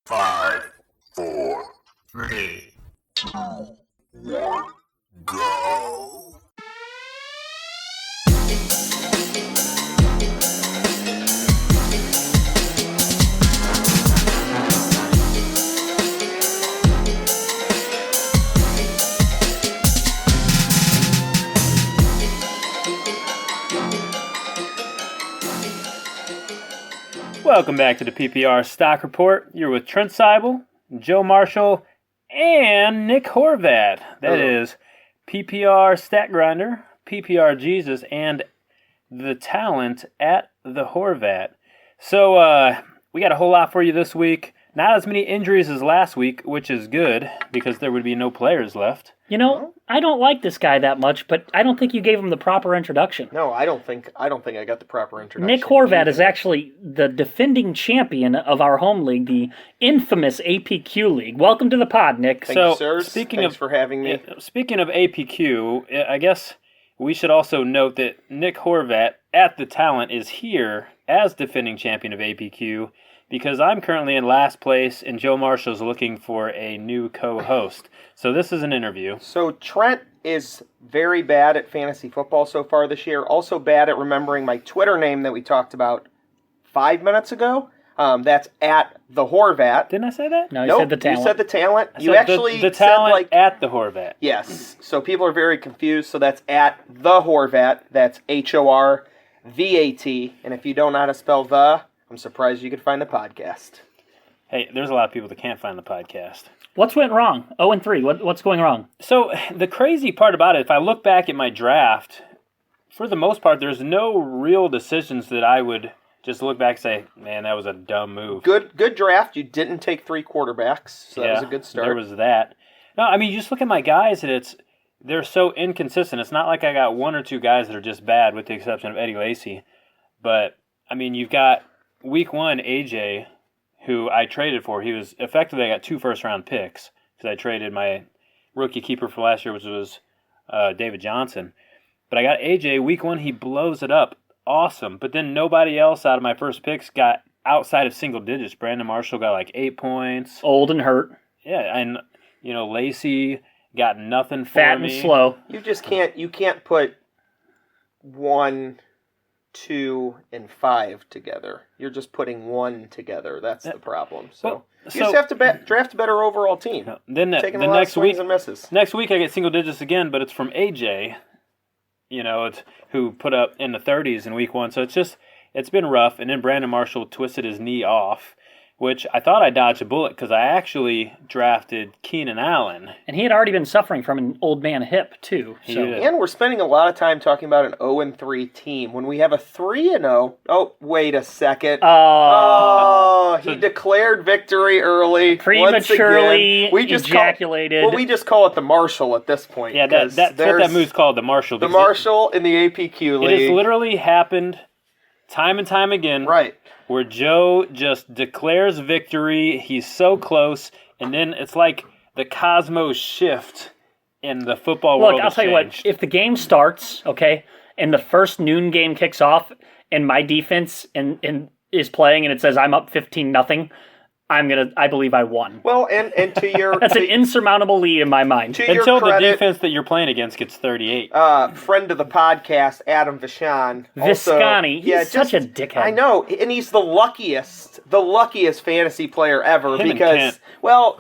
5, 4, 3, 2, 1, go. Welcome back to the PPR Stock Report. You're with Trent Seibel, Joe Marshall, and Nick Horvat. That is PPR Stat Grinder, PPR Jesus, and the talent at the Horvat. So we got a whole lot for you this week. Not as many injuries as last week, which is good because there would be no players left. You know, I don't like this guy that much, but I don't think you gave him the proper introduction. No, I don't think I got the proper introduction. Nick Horvat is actually the defending champion of our home league, the infamous APQ league. Welcome to the pod, Nick. Thank you, sirs. Thanks for having me. Speaking of APQ, I guess we should also note that Nick Horvat at the talent is here as defending champion of APQ because I'm currently in last place and Joe Marshall's looking for a new co-host. So this is an interview. So Trent is very bad at fantasy football so far this year. Also bad at remembering my Twitter name that we talked about 5 minutes ago. That's at the Horvat. Didn't I say that? No, you said the talent. You said the talent. You actually the talent said at the Horvat. Yes. So people are very confused. So that's at the Horvat. That's HORVAT. And if you don't know how to spell the, I'm surprised you could find the podcast. Hey, there's a lot of people that can't find the podcast. What's went wrong? 0-3. What's going wrong? So the crazy part about it, if I look back at my draft, for the most part, there's no real decisions that I would just look back and say, man, that was a dumb move. Good draft. You didn't take 3 quarterbacks, so that was a good start. There was that. No, I mean, you just look at my guys, and they're so inconsistent. It's not like I got 1 or 2 guys that are just bad, with the exception of Eddie Lacy. But, I mean, you've got week 1, AJ, who I traded for. He was effectively, I got 2 first-round picks because I traded my rookie keeper for last year, which was David Johnson. But I got AJ. Week 1, he blows it up. Awesome. But then nobody else out of my first picks got outside of single digits. Brandon Marshall got like 8 points. Old and hurt. Yeah, and, Lacy got nothing for Fat me. and slow. You just can't put 1, 2, and 5 together. You're just putting 1 together. That's the problem. So you just have to draft a better overall team. Then taking the a lot next of swings week, and misses. Next week I get single digits again, but it's from AJ. Who put up in the 30s in week 1. So it's been rough. And then Brandon Marshall twisted his knee off, which I thought I dodged a bullet because I actually drafted Keenan Allen. And he had already been suffering from an old man hip, too. And we're spending a lot of time talking about an 0-3 team when we have a 3-0. Oh, wait a second. He declared victory early. Prematurely ejaculated. We just call it the Marshall at this point. Yeah, that's what that move's called, the Marshall. The Marshall in the APQ league. It has literally happened time and time again. Right. Where Joe just declares victory. He's so close. And then it's like the cosmos shift in the football world. Look, I'll tell you what. If the game starts, okay, and the first noon game kicks off, and my defense is playing, and it says I'm up 15-0, I believe I won. Well, and to your... That's an insurmountable lead in my mind. Until the defense that you're playing against gets 38. Friend of the podcast, Adam Vishan. Viscani. He's such a dickhead. I know, and he's the luckiest fantasy player ever because,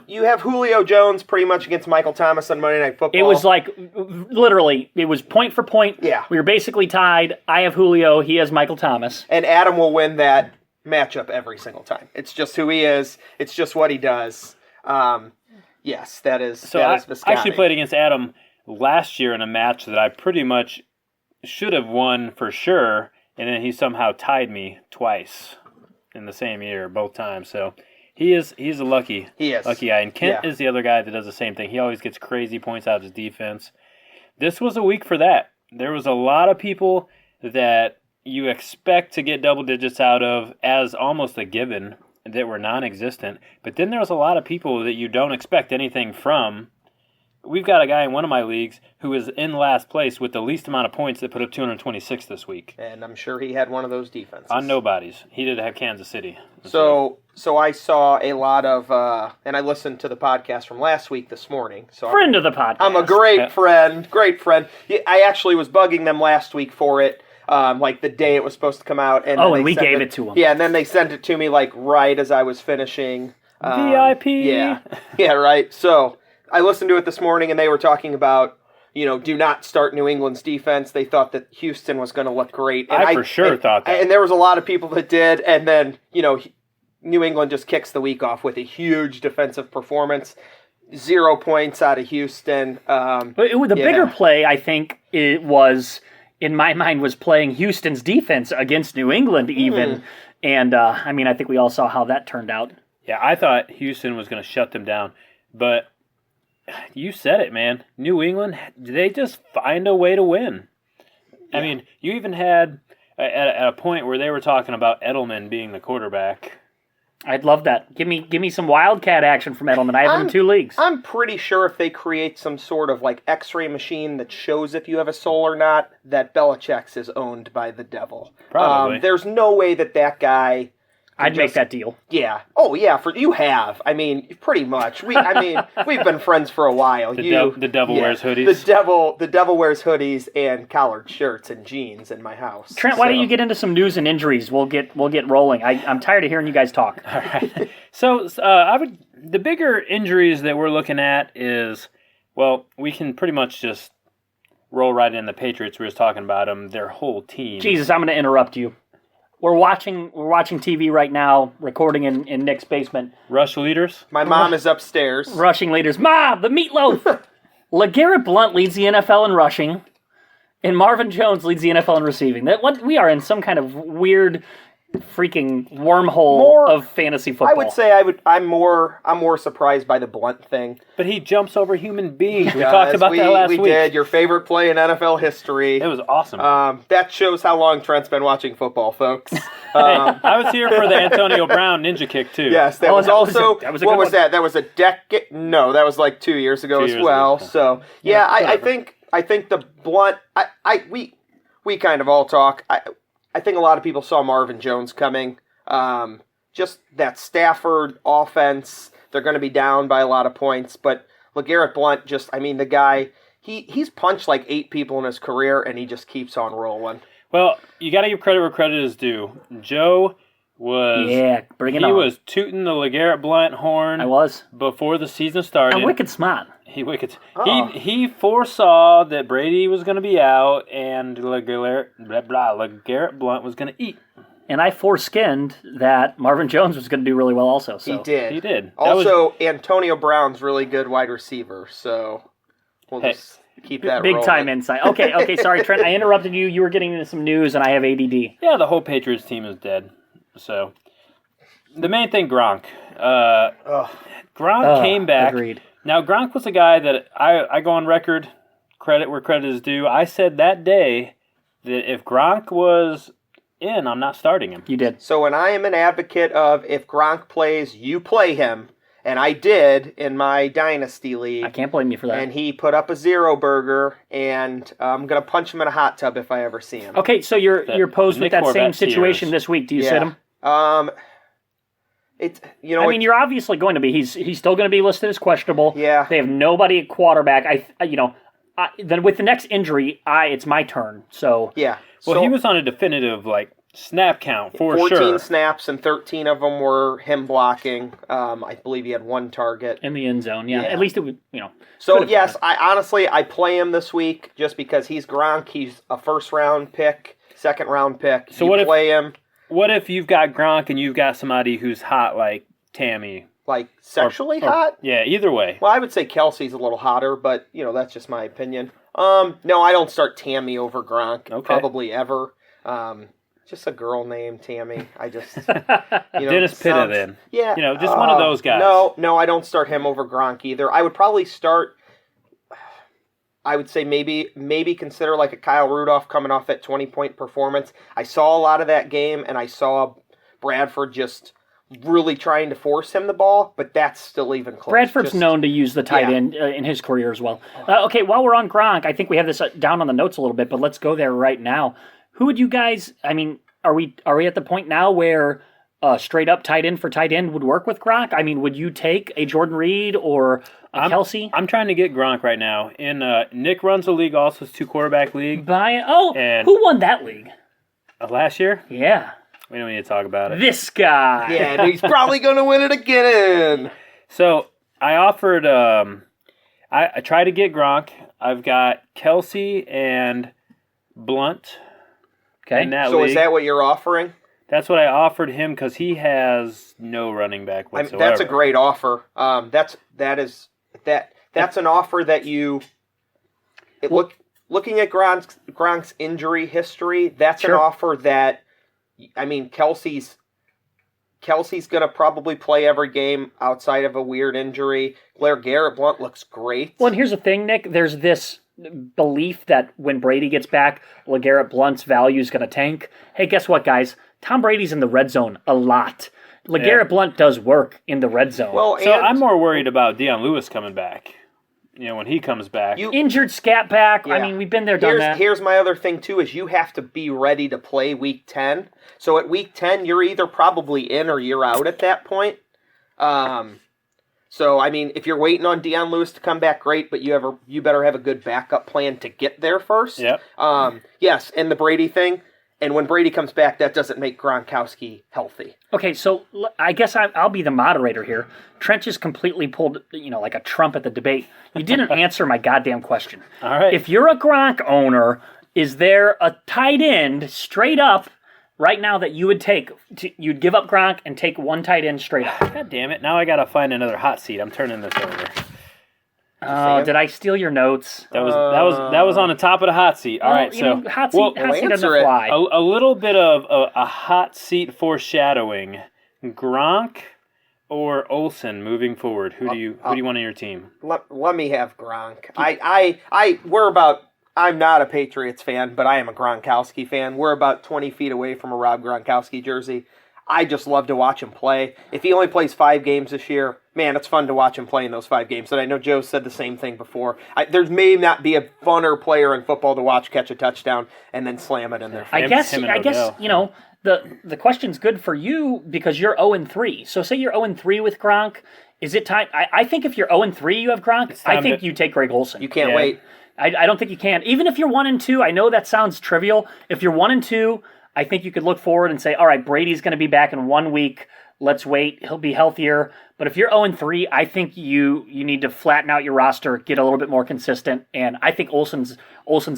you have Julio Jones pretty much against Michael Thomas on Monday Night Football. It was like, literally, it was point for point. Yeah. We were basically tied. I have Julio. He has Michael Thomas. And Adam will win that matchup every single time. It's just who he is. It's just what he does. Yes, that is. So that is I Viscani. actually played against Adam last year in a match that I pretty much should have won for sure, and then he somehow tied me twice in the same year, both times. So he's a lucky guy. And Kent is the other guy that does the same thing. He always gets crazy points out of his defense. This was a week for that. There was a lot of people that you expect to get double digits out of as almost a given that were non-existent. But then there's a lot of people that you don't expect anything from we've got a guy in one of my leagues who is in last place with the least amount of points that put up 226 this week. And I'm sure he had one of those defenses. On nobodies. He did have Kansas City. So I saw a lot of, and I listened to the podcast from last week this morning. So Friend of the podcast. I'm a great friend. I actually was bugging them last week for it, like the day it was supposed to come out. And and we gave it to them. Yeah, and then they sent it to me like right as I was finishing. VIP. Yeah, right. So I listened to it this morning, and they were talking about, do not start New England's defense. They thought that Houston was going to look great. And I for sure thought that. And there was a lot of people that did, and then, New England just kicks the week off with a huge defensive performance. 0 points out of Houston. The bigger play, I think, it was, in my mind, was playing Houston's defense against New England even. And, I think we all saw how that turned out. Yeah, I thought Houston was going to shut them down. But you said it, man. New England, they just find a way to win. I mean, you even had at a point where they were talking about Edelman being the quarterback. I'd love that. Give me some Wildcat action from Edelman. I have him in 2 leagues. I'm pretty sure if they create some sort of like X-ray machine that shows if you have a soul or not, that Belichick's is owned by the devil. Probably. There's no way that guy. I'd make that deal. Yeah. Oh yeah. You have. I mean, pretty much. We've been friends for a while. The devil wears hoodies. The devil wears hoodies and collared shirts and jeans in my house. Trent, why don't you get into some news and injuries? We'll get rolling. I'm tired of hearing you guys talk. All right. So the bigger injuries that we're looking at is, well, we can pretty much just roll right in the Patriots. We were talking about them, their whole team. Jesus, I'm going to interrupt you. We're watching TV right now, recording in Nick's basement. Rush leaders? My mom is upstairs. Rushing leaders. Mom, the meatloaf! LeGarrette Blount leads the NFL in rushing, and Marvin Jones leads the NFL in receiving. We are in some kind of weird freaking wormhole of fantasy football. I would say I'm more surprised by the Blount thing. But he jumps over human beings. We talked about that last week. We did. Your favorite play in NFL history. It was awesome. That shows how long Trent's been watching football, folks. I was here for the Antonio Brown ninja kick too. Yes, that was also. That was what was that? That was a decade. No, that was like 2 years ago as well. So I think the Blount. We kind of all talk. I think a lot of people saw Marvin Jones coming. Just that Stafford offense, they're going to be down by a lot of points. But LeGarrette Blount, the guy, he's punched like 8 people in his career, and he just keeps on rolling. Well, you got to give credit where credit is due. Joe was was tooting the LeGarrette Blount horn. I was before the season started. I'm wicked smart. He foresaw that Brady was going to be out and LeGarrette Blount was going to eat. And I foreskinned that Marvin Jones was going to do really well also. So. He did. Also, Antonio Brown's really good wide receiver, so we'll just keep that big rolling. Time insight. Okay, sorry, Trent. I interrupted you. You were getting into some news, and I have ADD. Yeah, the whole Patriots team is dead. So, the main thing, Gronk. Gronk came back. Agreed. Now, Gronk was a guy that I go on record, credit where credit is due. I said that day that if Gronk was in, I'm not starting him. You did. So when I am an advocate of if Gronk plays, you play him, and I did in my Dynasty League. I can't blame you for that. And he put up a 0 burger, and I'm going to punch him in a hot tub if I ever see him. Okay, so you're posed with that same situation this week. Do you sit him? You're obviously going to be. He's still going to be listed as questionable. Yeah. They have nobody at quarterback. Then with the next injury, it's my turn. So yeah. Well, he was on a definitive snap count for 14 snaps and 13 of them were him blocking. I believe he had 1 target in the end zone. Yeah. At least it would. So yes, I play him this week just because he's Gronk. He's a first round pick, second round pick. So you play him. What if you've got Gronk and you've got somebody who's hot like Tammy? Like sexually hot? Yeah, either way. Well, I would say Kelsey's a little hotter, but, that's just my opinion. No, I don't start Tammy over Gronk, probably ever. Just a girl named Tammy. I just, Dennis Pitta then. Yeah. Just one of those guys. No, I don't start him over Gronk either. I would probably start, I would say maybe consider like a Kyle Rudolph coming off that 20-point performance. I saw a lot of that game, and I saw Bradford just really trying to force him the ball, but that's still even close. Bradford's known to use the tight end in his career as well. Okay, while we're on Gronk, I think we have this down on the notes a little bit, but let's go there right now. Who would you guys? I mean, are we at the point now where straight up tight end for tight end would work with Gronk? I mean, would you take a Jordan Reed or a Kelsey? I'm trying to get Gronk right now. Nick runs the league, also it's 2-quarterback league. And who won that league? Last year? Yeah. We don't need to talk about it. This guy. Yeah, and he's probably going to win it again. So I offered. I tried to get Gronk. I've got Kelsey and Blunt. Okay. In that so league. Is that what you're offering? That's what I offered him because he has no running back whatsoever. That's a great offer. That's an offer that you. Looking at Gronk's injury history, that's an offer that. I mean, Kelsey's going to probably play every game outside of a weird injury. Garrett Blunt looks great. Well, and here's the thing, Nick. There's this belief that when Brady gets back, LeGarrette Blunt's value is going to tank. Hey, guess what, guys? Tom Brady's in the red zone a lot. LeGarrette Blunt does work in the red zone. Well, so I'm more worried about Deion Lewis coming back. When he comes back. Injured scat back. Yeah. I mean, we've been there, done that. Here's my other thing, too, is you have to be ready to play Week 10. So at Week 10, you're either probably in or you're out at that point. So, I mean, if you're waiting on Deion Lewis to come back, great, but you better have a good backup plan to get there first. Yep. Yes, and the Brady thing. And when Brady comes back, that doesn't make Gronkowski healthy. Okay, so I guess I'll be the moderator here. Trent just completely pulled, like a Trump at the debate. You didn't answer my goddamn question. All right. If you're a Gronk owner, is there a tight end straight up right now that you would take? You'd give up Gronk and take one tight end straight up. God damn it! Now I gotta find another hot seat. I'm turning this over. Did I steal your notes? That was on the top of the hot seat. All right, so hot seat doesn't fly. A little bit of a hot seat foreshadowing. Gronk or Olsen moving forward. Who do you want on your team? Let me have Gronk. I'm not a Patriots fan, but I am a Gronkowski fan. We're about 20 feet away from a Rob Gronkowski jersey. I just love to watch him play. If he only plays 5 games this year, man, it's fun to watch him play in those 5 games. And I know Joe said the same thing before. There may not be a funner player in football to watch catch a touchdown and then slam it in their face. I guess the question's good for you because you're 0-3. So say you're 0-3 with Gronk. Is it time? I think if you're 0-3, you have Gronk. I think you take Greg Olsen. You can't wait. I don't think you can. Even if you're 1-2, I know that sounds trivial. If you're 1-2, I think you could look forward and say, all right, Brady's going to be back in 1 week. Let's wait. He'll be healthier. But if you're 0-3, I think you need to flatten out your roster, get a little bit more consistent. And I think Olsen's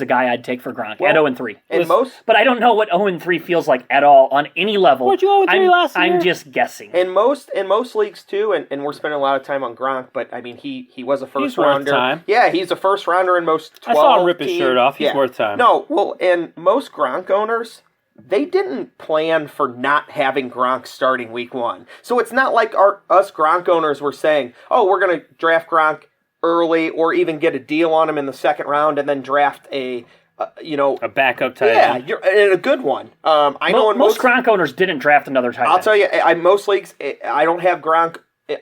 a guy I'd take for Gronk at 0-3. But I don't know what 0-3 feels like at all on any level. What'd you 0-3 last year? I'm just guessing. In most leagues too, and we're spending a lot of time on Gronk, but I mean he was a first rounder. Worth time. Yeah, he's a first rounder in most 12 I saw him rip his shirt off. He's worth time. No, well, and most Gronk owners, they didn't plan for not having Gronk starting week 1. So it's not like us Gronk owners were saying, oh, we're going to draft Gronk early or even get a deal on him in the second round and then draft a backup tight end. Yeah, and a good one. I know most Gronk owners didn't draft another tight end. I'll tell you, most leagues, I don't have Gronk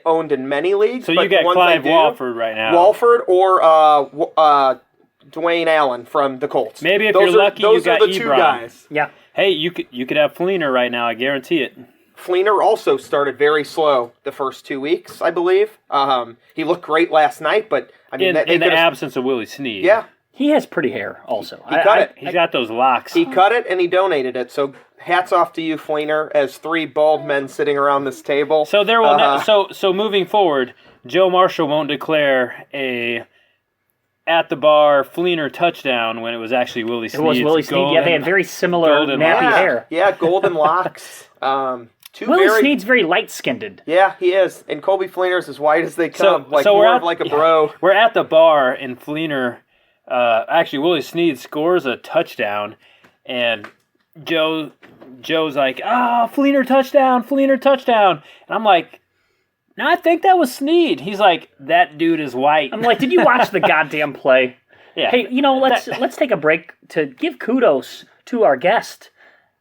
owned in many leagues. So you got Clive Walford right now. Walford or Dwayne Allen from the Colts. Maybe if you're lucky, you got those are the 2 guys. Yeah. Hey, you could have Fleener right now. I guarantee it. Fleener also started very slow the first 2 weeks, I believe. He looked great last night, but I mean, in the absence of Willie Snead. Yeah, he has pretty hair. Also, he cut it. He's got those locks. He cut it and he donated it. So hats off to you, Fleener, as 3 bald men sitting around this table. So there will so moving forward, Joe Marshall won't declare a at the bar Fleener touchdown when it was actually Willie Snead. It was Willie Snead. Yeah, they had very similar nappy hair. Yeah, golden locks. Willie Snead's very light-skinned. Yeah, he is. And Colby Fleener's as white as they come. More of like a bro. We're at the bar, and Fleener, actually Willie Snead scores a touchdown, and Joe's like, Fleener touchdown. And I'm like, no, I think that was Snead. He's like, that dude is white. I'm like, did you watch the goddamn play? Yeah. Hey, let's take a break to give kudos to our guest.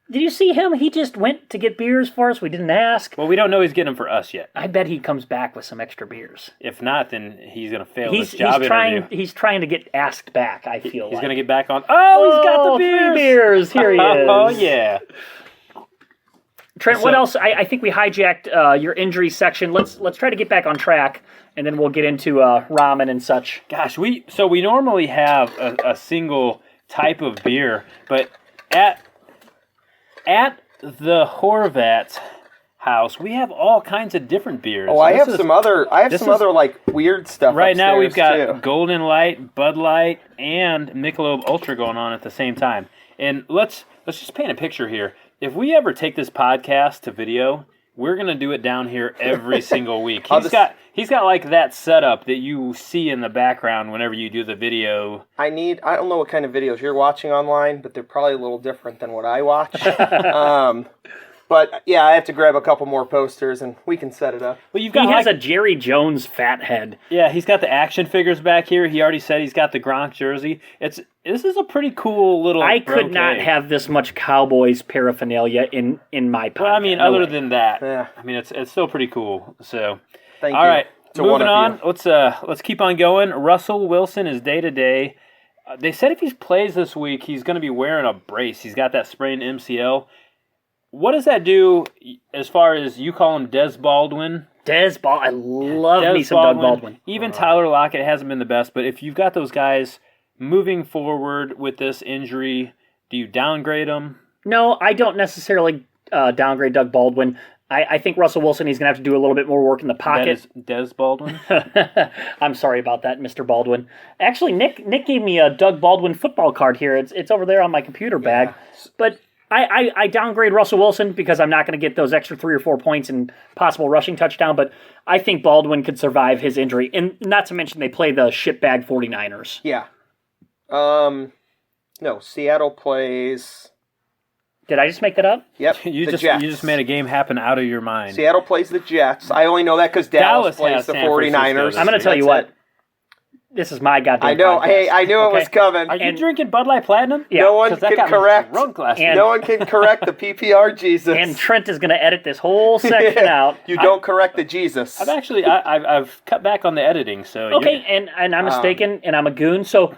Did you see him? He just went to get beers for us. We didn't ask. Well, we don't know he's getting them for us yet. I bet he comes back with some extra beers. If not, then he's going to fail this job interview. interview. He's trying to get asked back, I feel He's like. going to get back on. Oh, he's got the beers. 3 beers. Here he is. Oh, yeah. Trent, what else? I think we hijacked your injury section. Let's try to get back on track, and then we'll get into ramen and such. Gosh, we normally have a single type of beer, but at the Horvat's house, we have all kinds of different beers. Oh, I have some other like weird stuff. Right now, we've got too. Golden Light, Bud Light, and Michelob Ultra going on at the same time. And let's just paint a picture here. If we ever take this podcast to video, we're gonna do it down here every single week. He's got like that setup that you see in the background whenever you do the video. I don't know what kind of videos you're watching online, but they're probably a little different than what I watch. But yeah, I have to grab a couple more posters and we can set it up. Well, He has a Jerry Jones fat head. Yeah, he's got the action figures back here. He already said he's got the Gronk jersey. This is a pretty cool little. I could not have this much Cowboys paraphernalia in my pocket. Well, I mean, other than that, Yeah. I mean, it's still pretty cool. So, Thank all you right, to one moving of on. you. Let's keep on going. Russell Wilson is day to day. They said if he plays this week, he's going to be wearing a brace. He's got that sprained MCL. What does that do as far as you call him Des Baldwin? I love me some Doug Baldwin. Even Tyler Lockett hasn't been the best, but if you've got those guys moving forward with this injury, do you downgrade them? No, I don't necessarily downgrade Doug Baldwin. I think Russell Wilson, he's going to have to do a little bit more work in the pocket. That is Des Baldwin? I'm sorry about that, Mr. Baldwin. Actually, Nick gave me a Doug Baldwin football card here. It's over there on my computer bag. But I downgrade Russell Wilson because I'm not going to get those extra 3 or 4 points and possible rushing touchdown, but I think Baldwin could survive his injury. And not to mention they play the shitbag 49ers. Yeah. No, Seattle plays. Did I just make that up? Yep. You the Jets. just made a game happen out of your mind. Seattle plays the Jets. I only know that because Dallas plays the San 49ers. Francisco. I'm going to tell you what. This is my goddamn I know. podcast. Hey, I knew it was coming. Are you drinking Bud Light Platinum? Yeah. No one 'Cause that can got me correct. drunk last And- night. No one can correct the PPR Jesus. And Trent is going to edit this whole section out. You don't correct the Jesus. I've cut back on the editing, so Okay, and I'm mistaken, and I'm a goon. So,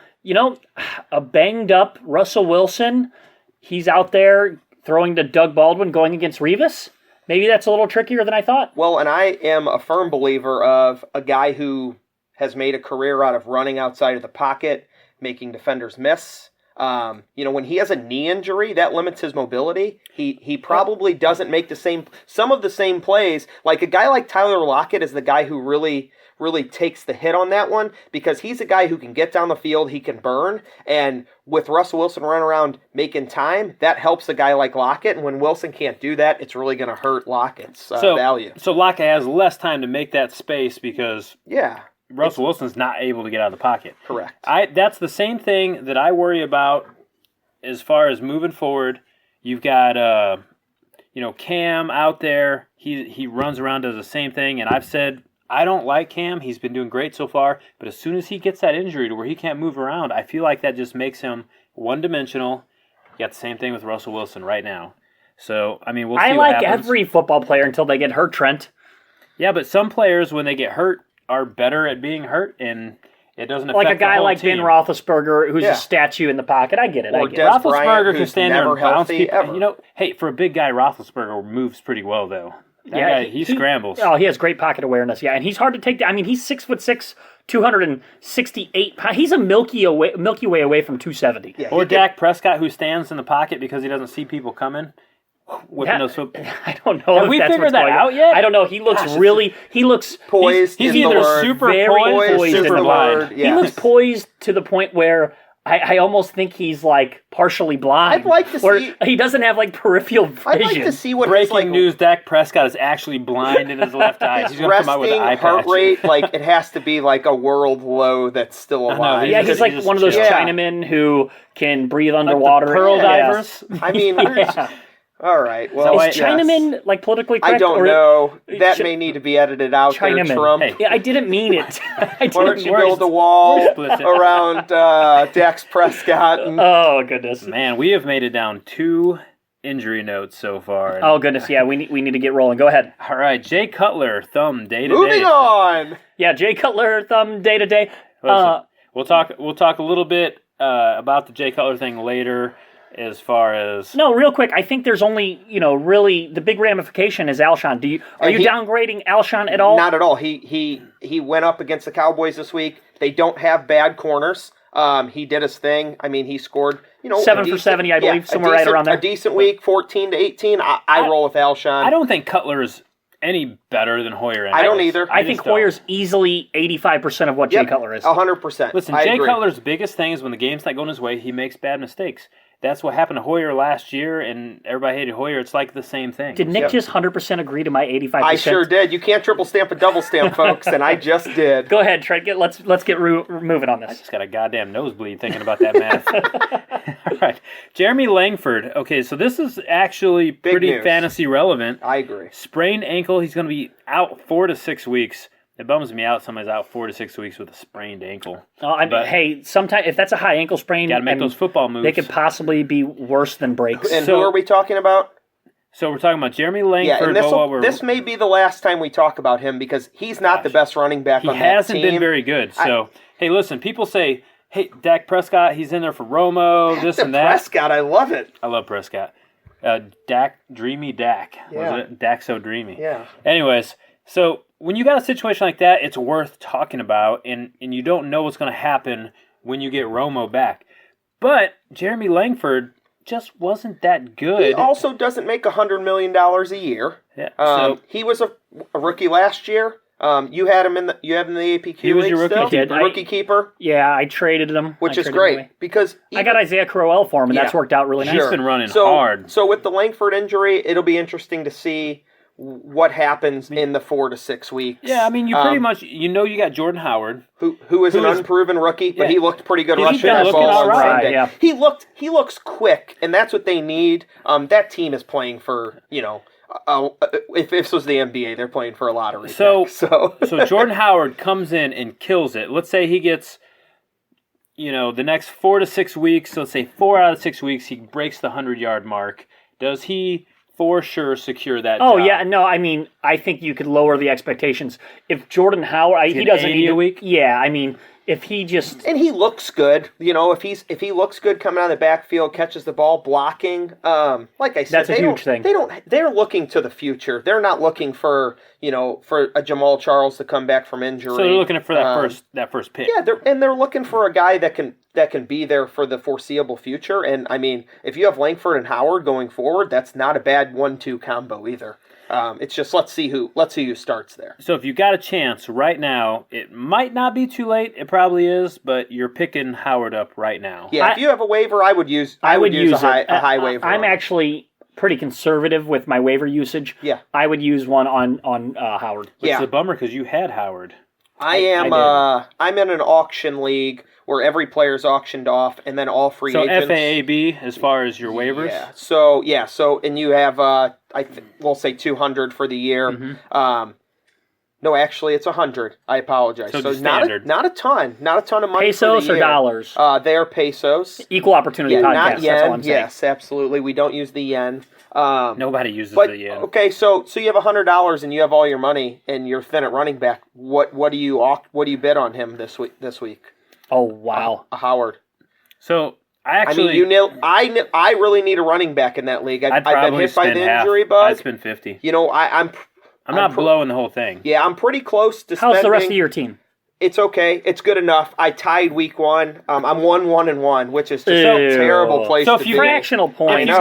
a banged up Russell Wilson, he's out there throwing to Doug Baldwin going against Revis. Maybe that's a little trickier than I thought. Well, and I am a firm believer of a guy who has made a career out of running outside of the pocket, making defenders miss. When he has a knee injury, that limits his mobility. He probably doesn't make some of the same plays. Like a guy like Tyler Lockett is the guy who really takes the hit on that one because he's a guy who can get down the field, he can burn, and with Russell Wilson running around making time, that helps a guy like Lockett, and when Wilson can't do that, it's really going to hurt Lockett's value. So Lockett has less time to make that space because Russell Wilson's not able to get out of the pocket. Correct. That's the same thing that I worry about as far as moving forward. You've got Cam out there. He runs around, does the same thing, and I've said I don't like Cam. He's been doing great so far, but as soon as he gets that injury to where he can't move around, I feel like that just makes him one-dimensional. You got the same thing with Russell Wilson right now. So, I mean, we'll see I what like happens. every football player until they get hurt, Trent. Yeah, but some players, when they get hurt, are better at being hurt, and it doesn't affect Like a guy the whole like team. Ben Roethlisberger, who's a statue in the pocket. I get it. Or I get Des it. Roethlisberger can who's stand there never and bounce healthy people. ever. Hey, for a big guy, Roethlisberger moves pretty well, though. That guy, he scrambles. Oh, he has great pocket awareness. Yeah, and he's hard to take down. I mean, he's 6'6", 268 pounds. He's a Milky Way away from 270. Yeah, Or Dak Prescott, who stands in the pocket because he doesn't see people coming. Whipping those foot. I don't know. Have if we that's figured what's that going out on. yet? I don't know. He looks He looks poised. He's in the either word. super very poised or poised super in the blind. word. He Yes. looks poised to the point where I almost think he's like partially blind. I'd like to or see- he doesn't have like peripheral vision. I'd like to see what his, Breaking news, Dak Prescott is actually blind in his left eye. He's going to come out with an eye heart patch. rate, like it has to be like a world low that's still alive. Yeah, He's he's like just one of those chill. Chinamen who can breathe Like the underwater. pearl Yeah. divers. I mean, Yeah. all right. Well, So Is Chinaman like politically I correct? don't or- know. That Ch- may need to be edited out there, Chinaman. Trump. Hey. Yeah, I didn't mean it. I Why don't didn't. you build a wall explicit. around Dax Prescott? And, Oh goodness. Man, we have made it down 2 injury notes so far. Oh, goodness, yeah, we need to get rolling. Go ahead. All right, Jay Cutler, thumb, day-to-day. Moving on. Yeah, Jay Cutler, thumb, day-to-day. Listen, we'll talk a little bit about the Jay Cutler thing later as far as... No, real quick, I think there's only, really, the big ramification is Alshon. Are you downgrading Alshon at all? Not at all. He went up against the Cowboys this week. They don't have bad corners. He did his thing. I mean, he scored, 7 for 70, I believe, somewhere right around there. A decent week, 14 to 18. I roll with Alshon. I don't think Cutler's any better than Hoyer. I don't either. I think Hoyer's easily 85% of what Jay Cutler is. 100%. Listen, Jay Cutler's biggest thing is when the game's not going his way, he makes bad mistakes. That's what happened to Hoyer last year, and everybody hated Hoyer. It's like the same thing. Did Nick just 100% agree to my 85%? I sure did. You can't triple stamp a double stamp, folks, and I just did. Go ahead, Trent. Let's get moving on this. I just got a goddamn nosebleed thinking about that math. All right. Jeremy Langford. Okay, so this is actually pretty fantasy relevant. I agree. Sprained ankle. He's going to be out 4 to 6 weeks. It bums me out. Somebody's out 4 to 6 weeks with a sprained ankle. Hey, sometimes if that's a high ankle sprain, got to make those football moves. They could possibly be worse than breaks. And who are we talking about? So we're talking about Jeremy Langford. Yeah, and this may be the last time we talk about him because he's not the best running back on that team. He hasn't been very good. So, hey, listen, people say, hey, Dak Prescott, he's in there for Romo, this and that. Prescott, I love it. I love Prescott. Dreamy Dak. Yeah. Was it? Dak so dreamy. Yeah. Anyways, so when you got a situation like that, it's worth talking about, and you don't know what's going to happen when you get Romo back. But Jeremy Langford just wasn't that good. He also doesn't make $100 million a year. Yeah. He was a rookie last year. You had him in the APQ. He was league your rookie still? Rookie keeper. Yeah, I traded him, which is great because I got Isaiah Crowell for him, and that's worked out really nice. He's been running hard. So with the Langford injury, it'll be interesting to see what happens in the 4 to 6 weeks. Yeah, I mean, you pretty much you got Jordan Howard, who is an unproven rookie, but he looked pretty good rushing that ball on right. Sunday. Yeah. He looks quick, and that's what they need. That team is playing for if this was the NBA, they're playing for a lottery. So So Jordan Howard comes in and kills it. Let's say he gets, the next 4 to 6 weeks. Let's say 4 out of 6 weeks, he breaks the 100-yard mark. Does he for sure secure that job? Yeah, no, I mean, I think you could lower the expectations. If Jordan Howard, he doesn't need a week. Yeah, I mean, if he just and he looks good, if he looks good coming out of the backfield, catches the ball, blocking, like I said, that's a huge thing. They're looking to the future. They're not looking for a Jamal Charles to come back from injury. So they're looking for that first pick. Yeah, they're looking for a guy that can be there for the foreseeable future. And I mean, if you have Langford and Howard going forward, that's not a bad 1-2 combo either. It's just let's see who starts there. So if you got a chance right now, it might not be too late. It probably is, but you're picking Howard up right now. Yeah, if you have a waiver, I would use a high waiver. I'm actually pretty conservative with my waiver usage. Yeah, I would use one on Howard. Which is a bummer because you had Howard. I'm in an auction league where every player's auctioned off, and then all free agents. So FAAB as far as your waivers. Yeah. So and you have we'll say 200 for the year. Mm-hmm. No, actually, it's 100. I apologize. So not a ton of money. Pesos for the or year. dollars? They are pesos. Equal opportunity podcast. Not yen. That's all I'm saying. Yes, absolutely. We don't use the yen. Nobody uses the yen. Okay, so you have $100 and you have all your money and you're thin at running back. What do you bid on him this week? Oh wow, a Howard. So I really need a running back in that league. I've been hit by the injury bug. I'd spend 50. I'm not blowing the whole thing. Yeah, I'm pretty close to spending. How's the rest of your team? It's okay. It's good enough. I tied week 1. I'm 1-1-1, which is just a terrible place to be. Fractional point.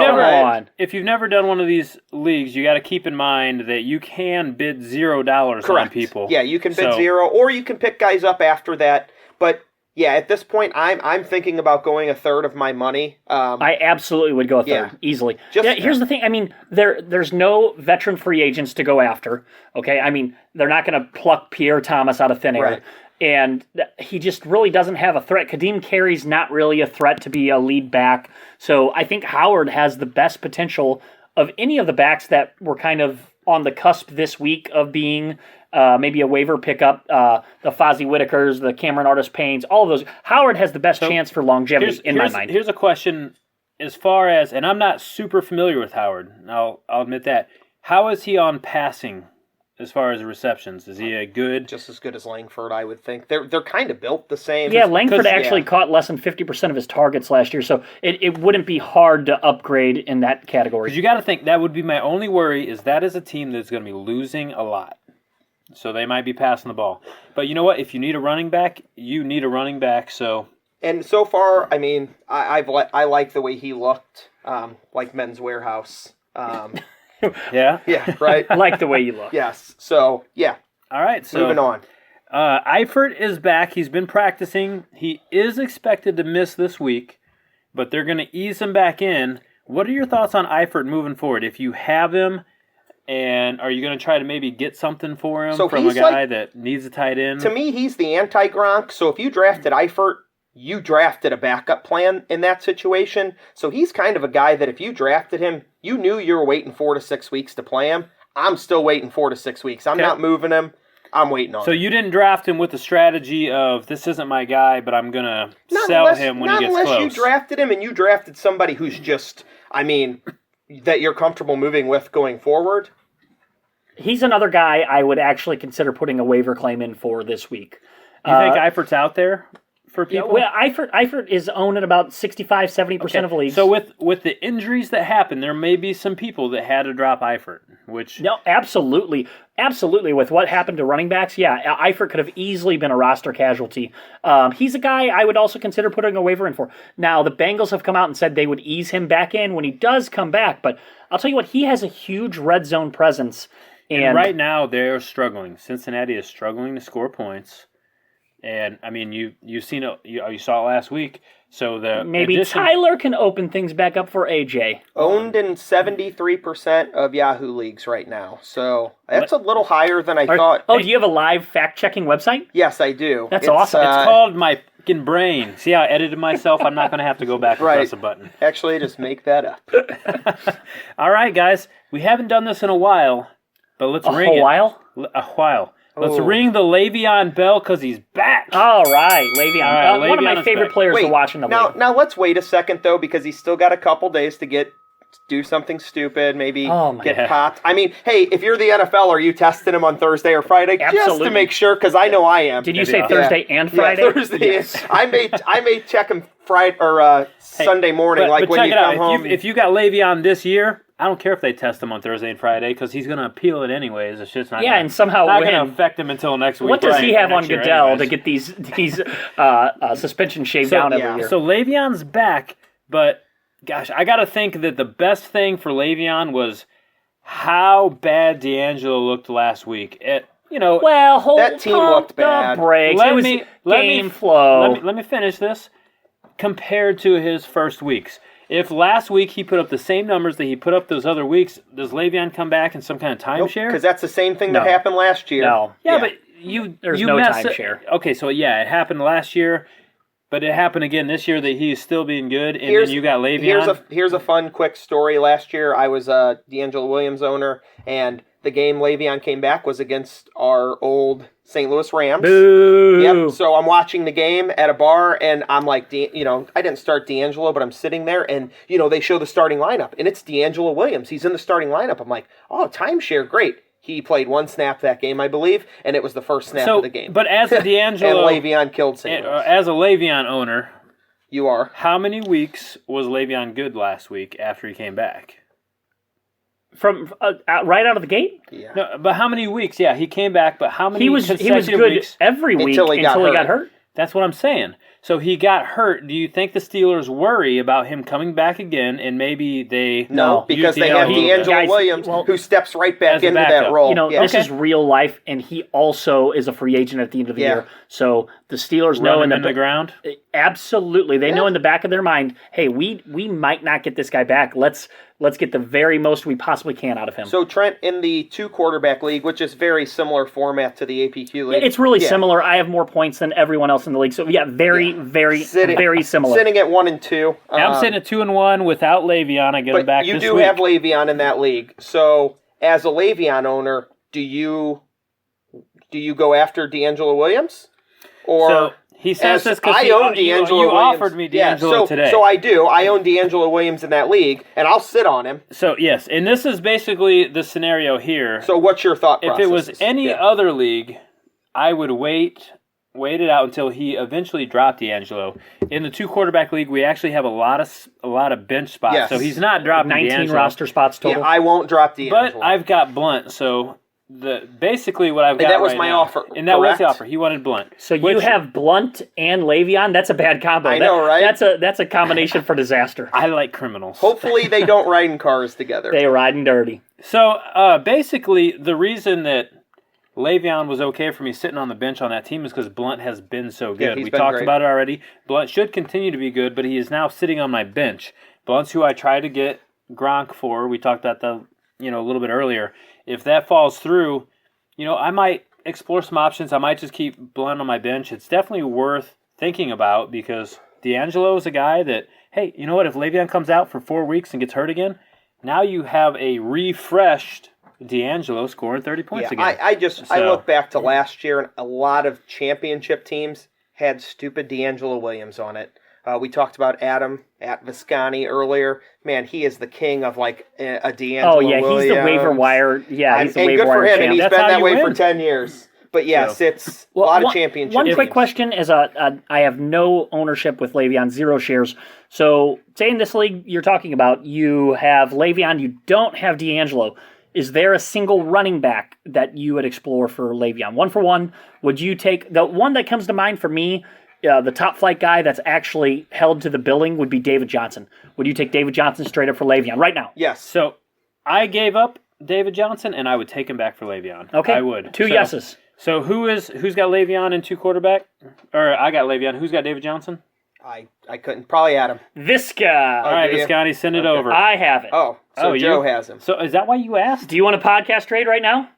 If you've never done one of these leagues, you got to keep in mind that you can bid $0 on people. Yeah, you can bid 0, or you can pick guys up after that. But yeah, at this point, I'm thinking about going a third of my money. I absolutely would go a third, easily. Here's the thing. I mean, there's no veteran free agents to go after. Okay, I mean, they're not going to pluck Pierre Thomas out of thin air. Right. And he just really doesn't have a threat. Kadeem Carey's not really a threat to be a lead back. So I think Howard has the best potential of any of the backs that were kind of on the cusp this week of being maybe a waiver pickup. The Fozzie Whitakers, the Cameron Artis Paynes, all of those. Howard has the best chance for longevity in my mind. Here's a question as far as, and I'm not super familiar with Howard, I'll admit that. How is he on passing as far as receptions? Is he a good? Just as good as Langford, I would think. They're kind of built the same. Yeah, Langford actually caught less than 50% of his targets last year, so it wouldn't be hard to upgrade in that category. Because you got to think, that would be my only worry, is that is a team that's going to be losing a lot. So they might be passing the ball. But you know what? If you need a running back, you need a running back, so... And so far, I mean, I like the way he looked, like Men's Warehouse. Yeah? Yeah, right? I like the way you look. Yes. So, yeah. All right, so... Moving on. Eifert is back. He's been practicing. He is expected to miss this week, but they're going to ease him back in. What are your thoughts on Eifert moving forward? If you have him, and are you going to try to maybe get something for him from a guy that needs a tight end? To me, he's the anti-Gronk, so if you drafted Eifert, you drafted a backup plan in that situation. So he's kind of a guy that if you drafted him, you knew you were waiting 4 to 6 weeks to play him. I'm still waiting 4 to 6 weeks. I'm not moving him. I'm waiting on him. So you didn't draft him with the strategy of, this isn't my guy, but I'm going to sell him when he gets close. Not unless you drafted him and you drafted somebody who's just, I mean, that you're comfortable moving with going forward. He's another guy I would actually consider putting a waiver claim in for this week. You think Eifert's out there for people? Well, Eifert is owned in about 65-70% of leagues. So with the injuries that happened, there may be some people that had to drop Eifert, which... No, absolutely. Absolutely. With what happened to running backs, yeah, Eifert could have easily been a roster casualty. He's a guy I would also consider putting a waiver in for. Now, the Bengals have come out and said they would ease him back in when he does come back, but I'll tell you what, he has a huge red zone presence. And right now, they're struggling. Cincinnati is struggling to score points. And, I mean, you saw it last week. So maybe Tyler can open things back up for AJ. Owned in 73% of Yahoo leagues right now. So that's a little higher than I thought. Oh, do you have a live fact-checking website? Yes, I do. That's awesome. It's called My Fucking Brain. See how I edited myself? I'm not going to have to go back and press a button. Actually, just make that up. All right, guys. We haven't done this in a while, but let's ring it. A while. Let's ring the Le'Veon Bell because he's back. All right, Le'Veon. All right, one of my favorite players to watch in the league. Now let's wait a second, though, because he's still got a couple days to do something stupid, maybe get popped. I mean, hey, if you're the NFL, are you testing him on Thursday or Friday? Absolutely. Just to make sure, because I know I am. Did you say Thursday and Friday? Yeah, Thursday. Yes. I may check him Friday or Sunday morning, but when you come home. If you got Le'Veon this year, I don't care if they test him on Thursday and Friday because he's going to appeal it anyways. It's just not and somehow not going to affect him until next week. What does he have on Goodell to get these suspension shaved down every year? So Le'Veon's back, but gosh, I got to think that the best thing for Le'Veon was how bad D'Angelo looked last week. That team looked bad. Game flow. Let me finish this. Compared to his first weeks. If last week he put up the same numbers that he put up those other weeks, does Le'Veon come back in some kind of timeshare? Because that's the same thing that happened last year. No. Yeah, but there's no timeshare. Okay, so it happened last year, but it happened again this year that he's still being good, and then you got Le'Veon. Here's a fun, quick story. Last year, I was a D'Angelo Williams owner, and the game Le'Veon came back was against our old St. Louis Rams. Boo! Yep. So I'm watching the game at a bar, and I'm like, I didn't start D'Angelo, but I'm sitting there, and they show the starting lineup, and it's D'Angelo Williams. He's in the starting lineup. I'm like, oh, timeshare, great. He played one snap that game, I believe, and it was the first snap of the game. But as a D'Angelo and Le'Veon killed St. Louis. As a Le'Veon owner, you are. How many weeks was Le'Veon good last week after he came back? From right out of the gate? Yeah. No, but how many weeks? Yeah, he came back, but how many he was consecutive good weeks? Every week until he got hurt? That's what I'm saying. So he got hurt. Do you think the Steelers worry about him coming back again and maybe they... No, because they have D'Angelo Williams who steps right back into that role. This is real life, and he also is a free agent at the end of the year. So the Steelers know in the ground? Absolutely. They know in the back of their mind, hey, we might not get this guy back. Let's get the very most we possibly can out of him. So Trent, in the 2-quarterback league, which is very similar format to the APQ league. It's really similar. I have more points than everyone else in the league. So very similar. Sitting at 1 and 2. I'm sitting at 2 and 1 without Le'Veon. I get him back this week. You do have Le'Veon in that league. So as a Le'Veon owner, do you go after D'Angelo Williams? Or so He says this because I own D'Angelo you Williams. offered me D'Angelo today. So I do. I own D'Angelo Williams in that league, and I'll sit on him. So, yes, and this is basically the scenario here. So what's your thought process? If it was any other league, I would wait it out until he eventually dropped D'Angelo. In the 2-quarterback league, we actually have a lot of bench spots, Yes. so he's not dropping 19 D'Angelo. roster spots total. Yeah, I won't drop D'Angelo. But I've got Blunt, so basically what I've got that was right my now, offer, and that was correct? the offer. He wanted Blunt. So you have Blunt and Le'Veon. That's a bad combo. I know, right? That's a combination for disaster. I like criminals. Hopefully they don't ride in cars together. They riding dirty. So basically, the reason that Le'Veon was okay for me sitting on the bench on that team is because Blunt has been so good. he's We been talked great. about it already. Blunt should continue to be good, but he is now sitting on my bench. Blunt's who I tried to get Gronk for. We talked about that a little bit earlier. If that falls through, I might explore some options. I might just keep Blunt on my bench. It's definitely worth thinking about because D'Angelo is a guy that, hey, you know what? If Le'Veon comes out for 4 weeks and gets hurt again, now you have a refreshed D'Angelo scoring 30 points again. I look back to last year, and a lot of championship teams had stupid D'Angelo Williams on it. We talked about Adam at Visconti earlier. Man, he is the king of a D'Angelo Williams. Oh, yeah, he's the waiver wire. Yeah, he's the and waiver good for wire him, champ. and he's That's been how that you way win. for 10 years. But yes, it's a lot of championship One teams. quick question is I have no ownership with Le'Veon, 0 shares. So, say in this league you're talking about, you have Le'Veon, you don't have D'Angelo. Is there a single running back that you would explore for Le'Veon? 1 for 1, would you take... The one that comes to mind for me, the top flight guy that's actually held to the billing would be David Johnson. Would you take David Johnson straight up for Le'Veon right now? Yes. So I gave up David Johnson, and I would take him back for Le'Veon. Okay. I would. Two yeses. So who's got Le'Veon in 2 quarterback? Or I got Le'Veon. Who's got David Johnson? I couldn't. Probably Adam. Visca. All right, do you? Visconti, send it over. I have it. Oh, so Joe you? has him. So is that why you asked? Do you want a podcast trade right now?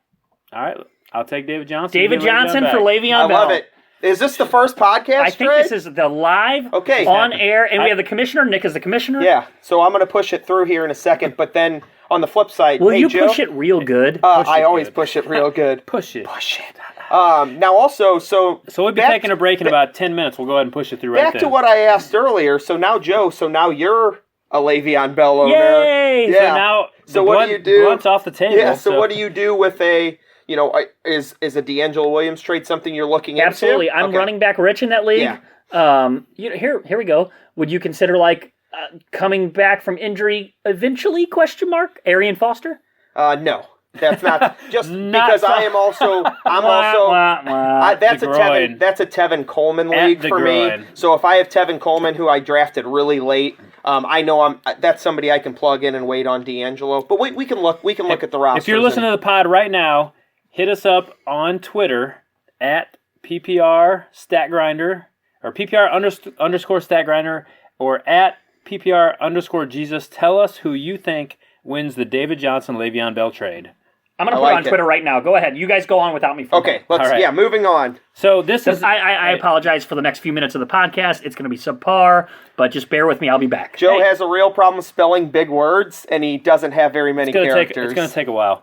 All right, I'll take David Johnson. David Give Le'Veon Johnson back. for Le'Veon I Bell. love it. Is this the first podcast I think trade? this is the live, Okay. on air, and we have the commissioner. Nick is the commissioner. Yeah, so I'm going to push it through here in a second, but then on the flip side, Will hey, you Joe, push it real good? I it always good. push it real good. Push it. Push it. Now also, so we'll be taking a break in about 10 minutes. We'll go ahead and push it through right back there. to what I asked earlier. So now, Joe, you're a Le'Veon Bell owner. Yay! Yeah. So what do you do? Blunt's off the table. Yeah. So what do you do with is a D'Angelo Williams trade something you're looking at? Absolutely. I'm running back rich in that league. Yeah. Here we go. Would you consider coming back from injury eventually? ? Arian Foster. No. That's not just Not because so- I'm also Wah, wah. that's The a groin. Tevin Coleman At league the for groin. me. So if I have Tevin Coleman, who I drafted really late, I know that's somebody I can plug in and wait on D'Angelo. But we can look at the roster. If you're listening to the pod right now, hit us up on Twitter at PPR Stat Grinder or PPR underscore Stat Grinder or at PPR underscore Jesus. Tell us who you think wins the David Johnson Le'Veon Bell trade. I'm going to put it on Twitter right now. Go ahead. You guys go on without me. Okay, let's. All right. Yeah, moving on. So this is. I apologize for the next few minutes of the podcast. It's going to be subpar, but just bear with me. I'll be back. Joe has a real problem spelling big words, and he doesn't have very many characters. It's going to take a while.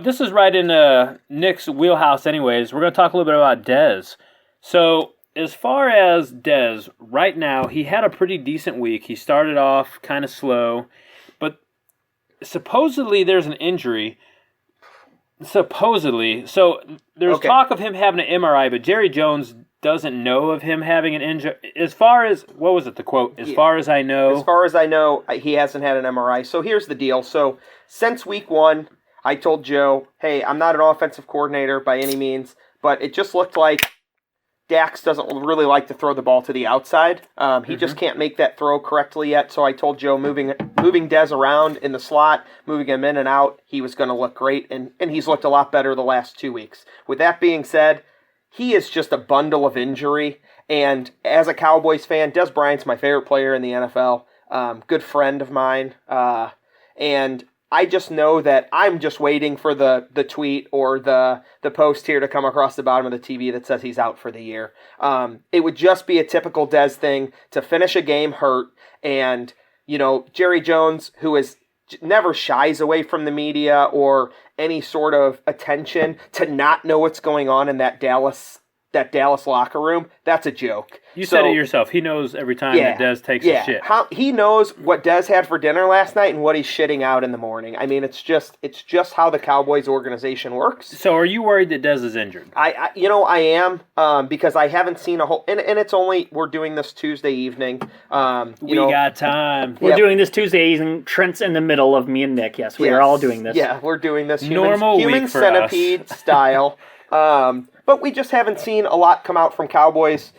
This is right in Nick's wheelhouse anyways. We're going to talk a little bit about Dez. So as far as Dez, right now, he had a pretty decent week. He started off kind of slow, but supposedly there's an injury. Supposedly. So there's talk of him having an MRI, but Jerry Jones doesn't know of him having an injury. As far as, what was it, the quote? As far as I know. As far as I know, he hasn't had an MRI. So here's the deal. So since week 1, I told Joe, hey, I'm not an offensive coordinator by any means, but it just looked like Dax doesn't really like to throw the ball to the outside. He just can't make that throw correctly yet. So I told Joe moving Dez around in the slot, moving him in and out, he was going to look great. And he's looked a lot better the last 2 weeks. With that being said, he is just a bundle of injury. And as a Cowboys fan, Dez Bryant's my favorite player in the NFL. Good friend of mine. And I just know that I'm just waiting for the tweet or the post here to come across the bottom of the TV that says he's out for the year. It would just be a typical Dez thing to finish a game hurt. And, Jerry Jones, who is never shies away from the media or any sort of attention, to not know what's going on in that Dallas that Dallas locker room, that's a joke. You said it yourself. He knows every time that Dez takes a shit. He knows what Dez had for dinner last night and what he's shitting out in the morning. I mean, it's just how the Cowboys organization works. So are you worried that Dez is injured? I am, because I haven't seen a whole, and it's only, we're doing this Tuesday evening. We got time. We're doing this Tuesday evening. Trent's in the middle of me and Nick. Yes, we are all doing this. Yeah, we're doing this human centipede style. But we just haven't seen a lot come out from Cowboys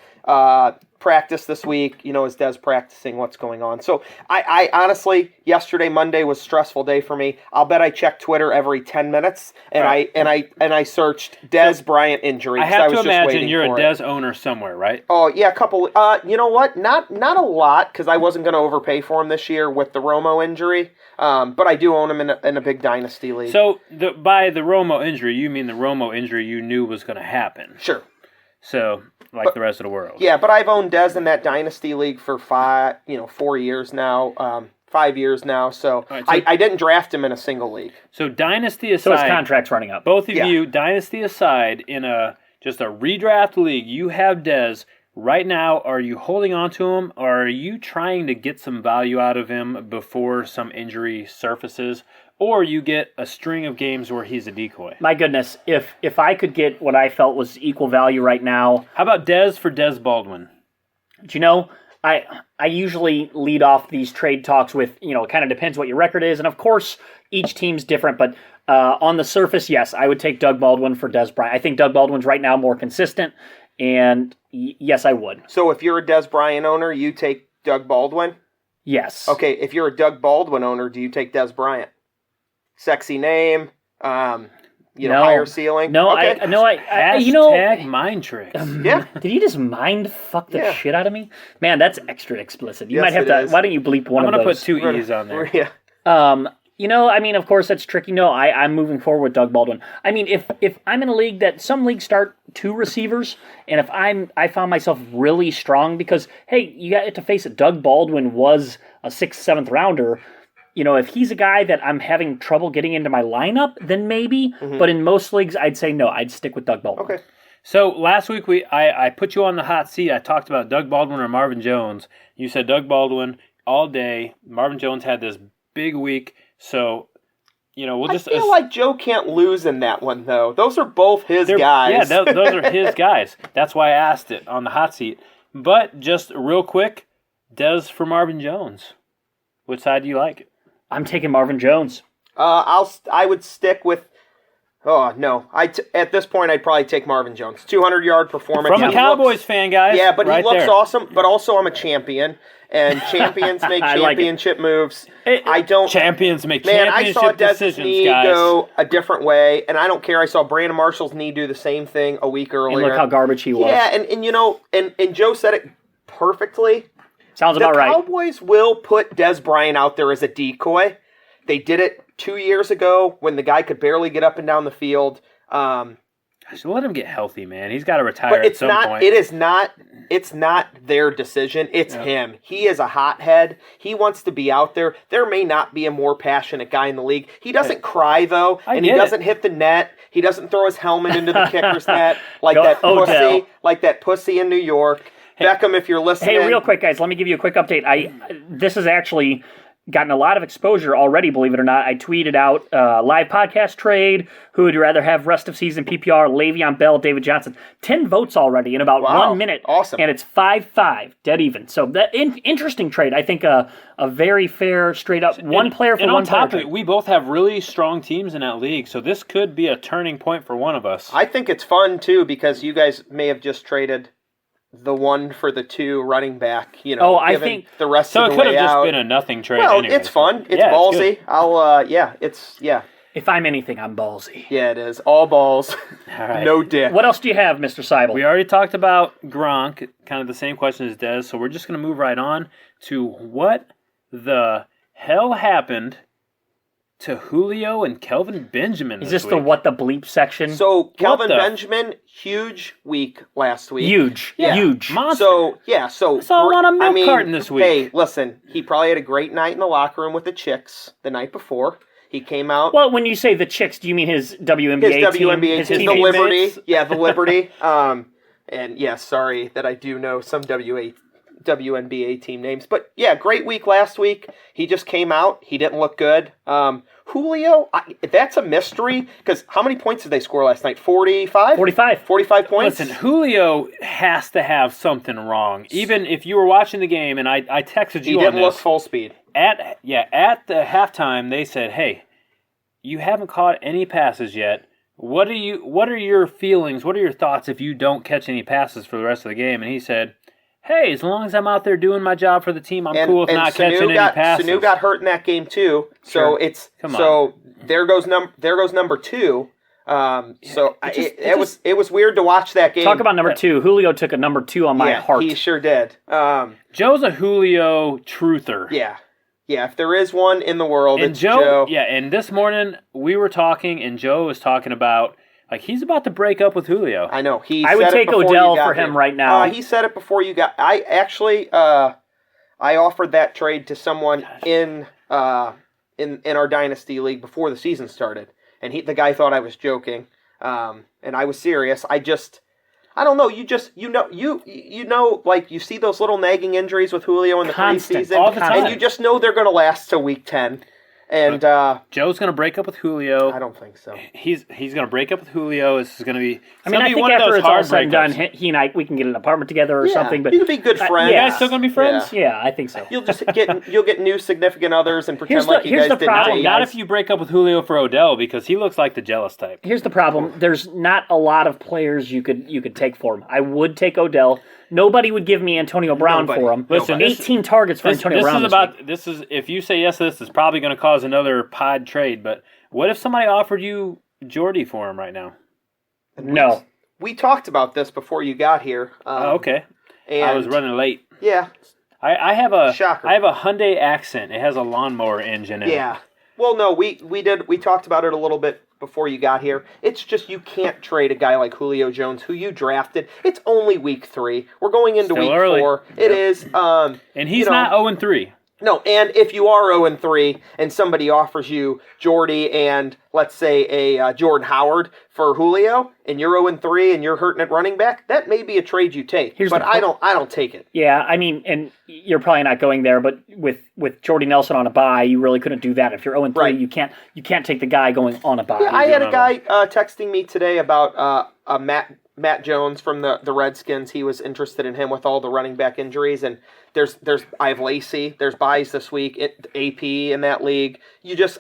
practice this week, as Dez practicing what's going on. So I honestly, yesterday, Monday, was a stressful day for me. I'll bet I checked Twitter every 10 minutes, and I searched Dez Bryant injury. I have to imagine you're a Dez owner somewhere, right? Oh, yeah, a couple. You know what? Not a lot, because I wasn't going to overpay for him this year with the Romo injury. But I do own him in a big dynasty league. So by the Romo injury, you mean the Romo injury you knew was going to happen? Sure. So, the rest of the world. Yeah, but I've owned Dez in that dynasty league for 4 years now, 5 years now. So, right, so I didn't draft him in a single league. So dynasty aside, so his contract's running up. Both of you, dynasty aside, in just a redraft league, you have Dez. Right now, are you holding on to him, or are you trying to get some value out of him before some injury surfaces, or you get a string of games where he's a decoy? My goodness, if I could get what I felt was equal value right now. How about Dez for Dez Baldwin? Do you know, I usually lead off these trade talks with, it kind of depends what your record is, and of course, each team's different, but on the surface, yes, I would take Doug Baldwin for Dez Bryant. I think Doug Baldwin's right now more consistent. And yes, I would. So if you're a Dez Bryant owner, you take Doug Baldwin? Yes. Okay, if you're a Doug Baldwin owner, do you take Dez Bryant? Sexy name, higher ceiling? No, okay. Hashtag mind tricks. Yeah. Did you just mind fuck the shit out of me? Man, that's extra explicit. You might have to, why don't you bleep one of those? I'm going to put 2 E's on there. Yeah. Of course that's tricky. No, I'm moving forward with Doug Baldwin. I mean, if I'm in a league that some leagues start 2 receivers, and if I found myself really strong because, hey, you got to face it, Doug Baldwin was a 6th, 7th rounder. If he's a guy that I'm having trouble getting into my lineup, then maybe. Mm-hmm. But in most leagues, I'd say no. I'd stick with Doug Baldwin. Okay. So last week I put you on the hot seat. I talked about Doug Baldwin or Marvin Jones. You said Doug Baldwin all day. Marvin Jones had this big week. So, we'll just... I feel like Joe can't lose in that one, though. Those are both his guys. Yeah, those are his guys. That's why I asked it on the hot seat. But just real quick, Dez for Marvin Jones. Which side do you like? I'm taking Marvin Jones. I would stick with... Oh, no. At this point, I'd probably take Marvin Jones. 200-yard performance. From a Cowboys fan, guys. Yeah, but right he looks there. Awesome. But also, I'm a champion. And champions make championship moves. Champions make championship decisions, knee guys. Go a different way, and I don't care. I saw Brandon Marshall's knee do the same thing a week earlier. And look how garbage he was. Yeah, and Joe said it perfectly. Sounds about right. The Cowboys will put Dez Bryant out there as a decoy. They did it 2 years ago when the guy could barely get up and down the field. Let him get healthy, man. He's got to retire at some point. It's not their decision. It's him. He is a hothead. He wants to be out there. There may not be a more passionate guy in the league. He doesn't cry, though, and he doesn't hit the net. He doesn't throw his helmet into the kicker's net like that pussy in New York. Hey, Beckham, if you're listening. Hey, real quick, guys, let me give you a quick update. This is actually gotten a lot of exposure already, believe it or not. I tweeted out live podcast trade. Who would you rather have rest of season PPR? Le'Veon Bell, David Johnson. 10 votes already in about 1 minute. Awesome. And it's 5-5, dead even. So that interesting trade. I think a very fair, straight up one player for one player. And on top of it, we both have really strong teams in that league. So this could be a turning point for one of us. I think it's fun too because you guys may have just traded the 1 for the 2 running back, I think the rest so of the way out. So it could have just been a nothing trade. Well, anyways. it's fun. It's ballsy. If I'm anything, I'm ballsy. Yeah, it is. All balls. All right. No dick. What else do you have, Mr. Seibel? We already talked about Gronk, kind of the same question as Dez, so we're just going to move right on to what the hell happened to Julio and Kelvin Benjamin Is this the what the bleep section? So, Kelvin Benjamin, huge week last week. Huge. Yeah. Huge. Monster. So, I saw him on a milk carton this week. Hey, listen, he probably had a great night in the locker room with the chicks the night before. He came out. Well, when you say the chicks, do you mean his WNBA team? His WNBA team, the Liberty. Yeah, the Liberty. And And sorry that I do know some WNBA team names. But yeah, great week last week. He just came out. He didn't look good. Julio, that's a mystery because how many points did they score last night? 45? 45 points? Listen, Julio has to have something wrong. Even if you were watching the game, and I texted you on this. He didn't look full speed. At the halftime, they said, hey, you haven't caught any passes yet. What are your feelings? What are your thoughts if you don't catch any passes for the rest of the game? And he said, hey, as long as I'm out there doing my job for the team, I'm cool with not catching any passes. Sanu got hurt in that game too, so there goes number 2. It was weird to watch that game. Talk about number 2. Julio took a number 2 on my heart. He sure did. Joe's a Julio truther. Yeah. If there is one in the world, it's Joe. Yeah, and this morning we were talking, and Joe was talking about. Like, he's about to break up with Julio. I know. I would take Odell for him right now. He said it before you got... I offered that trade to someone in our Dynasty League before the season started. And the guy thought I was joking. And I was serious. I don't know. You know, like, you see those little nagging injuries with Julio in the preseason. All the time. And you just know they're going to last till week 10. And Joe's going to break up with Julio. I don't think so. He's going to break up with Julio. This is going to be. I think one after of those it's all hard said and done, breakups. he and I, we can get an apartment together or something. But you can be good friends. You guys still going to be friends? Yeah, I think so. You'll get new significant others and pretend like you here's guys the didn't problem. date. Not if you break up with Julio for Odell, because he looks like the jealous type. Here's the problem. There's not a lot of players you could take for him. I would take Odell. Nobody would give me Antonio Brown for him. Listen, 18 targets for Antonio Brown. This is if you say yes to this, it's probably going to cause another pod trade. But what if somebody offered you Jordy for him right now? No. We talked about this before you got here. Okay. And I was running late. Yeah. I have a Shocker. I have a Hyundai Accent. It has a lawnmower engine in it. Yeah. Well, no, we talked about it a little bit before you got here. It's just you can't trade a guy like Julio Jones, who you drafted. It's only week 3. We're going into Still week early. 4. It is. And he's not 0-3. No, and if you are 0-3 and somebody offers you Jordy and, let's say, a Jordan Howard for Julio, and you're 0-3 and you're hurting at running back, that may be a trade you take. But I don't take it. Yeah, I mean, and you're probably not going there, but with Jordy Nelson on a bye, you really couldn't do that. If you're 0-3, right. you can't take the guy going on a bye. Yeah, I had a guy texting me today about Matt Jones from the Redskins. He was interested in him with all the running back injuries, and I have Lacey. There's buys this week. AP in that league.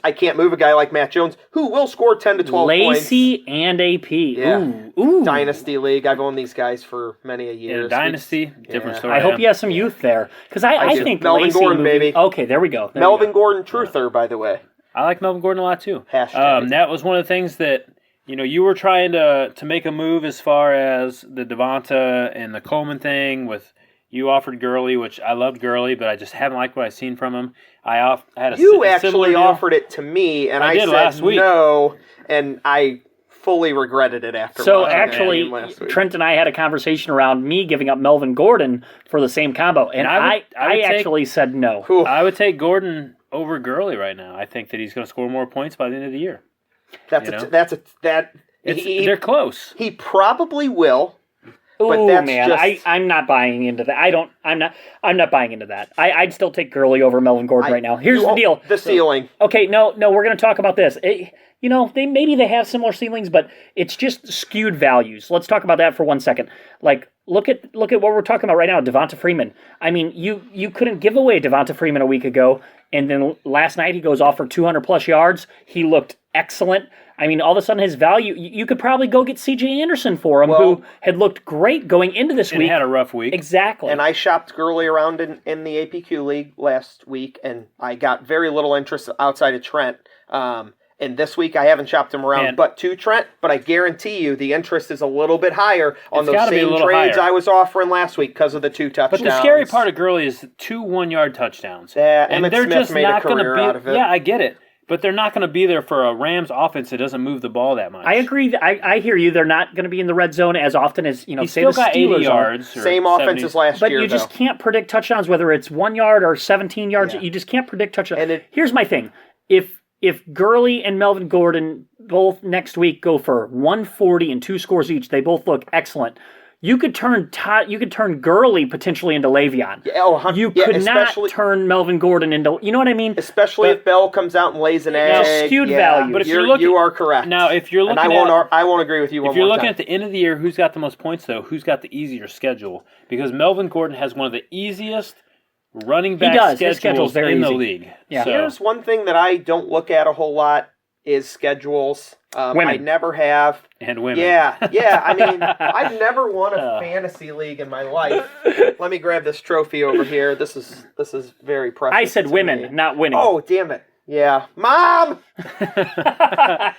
I can't move a guy like Matt Jones who will score 10 to 12 points. Lacey and AP. Yeah. Ooh. Dynasty league. I've owned these guys for many a year. Yeah, Dynasty, different story. I hope you have some youth there because I think Melvin Lacey Gordon, baby. Okay, there we go. Melvin Gordon truther, by the way. I like Melvin Gordon a lot too. Hashtag. That was one of the things that you were trying to make a move as far as the Devonta and the Coleman thing with. You offered Gurley, which I loved Gurley, but I just haven't liked what I've seen from him. You actually offered it to me, and I did said last week. No, and I fully regretted it after. So actually, Trent and I had a conversation around me giving up Melvin Gordon for the same combo, and I actually said no. Cool. I would take Gordon over Gurley right now. I think that he's going to score more points by the end of the year. They're close. He probably will. Oh man, I'm not buying into that. I'm not buying into that. I'd still take Gurley over Melvin Gordon right now. Here's the deal: the ceiling. Okay, no, we're going to talk about this. They have similar ceilings, but it's just skewed values. Let's talk about that for 1 second. Like, look at what we're talking about right now, Devonta Freeman. I mean, you couldn't give away Devonta Freeman a week ago, and then last night he goes off for 200 plus yards. He looked excellent. I mean, all of a sudden his value, you could probably go get C.J. Anderson for him, who had looked great going into this week. And had a rough week. Exactly. And I shopped Gurley around in the APQ league last week, and I got very little interest outside of Trent. And this week I haven't shopped him around but to Trent, but I guarantee you the interest is a little bit higher on those same trades I was offering last week because of the 2 touchdowns. But the scary part of Gurley is 2 1-yard touchdowns. Yeah, and Emmitt they're Smith just made not a career out of it. Yeah, I get it. But they're not going to be there for a Rams offense that doesn't move the ball that much. I agree. I hear you. They're not going to be in the red zone as often as, He's say still the got Steelers 80 yards. Same offense as last year, though. But you just can't predict touchdowns, whether it's 1 yard or 17 yards. Yeah. You just can't predict touchdowns. Here's my thing. If Gurley and Melvin Gordon both next week go for 140 and 2 scores each, they both look excellent. You could turn Gurley potentially into Le'Veon. You could not turn Melvin Gordon into. You know what I mean? Especially if Bell comes out and lays an egg. It's skewed value. But if you are correct. Now, if you're looking, I won't agree with you. If you're looking at the end of the year, who's got the most points though? Who's got the easier schedule? Because Melvin Gordon has one of the easiest running back schedules in the league. Yeah. So, here's one thing that I don't look at a whole lot is schedules. I never have. And women. Yeah. I mean, I've never won a fantasy league in my life. Let me grab this trophy over here. This is very precious. I said women, not winning. Oh, damn it. Yeah. Mom! But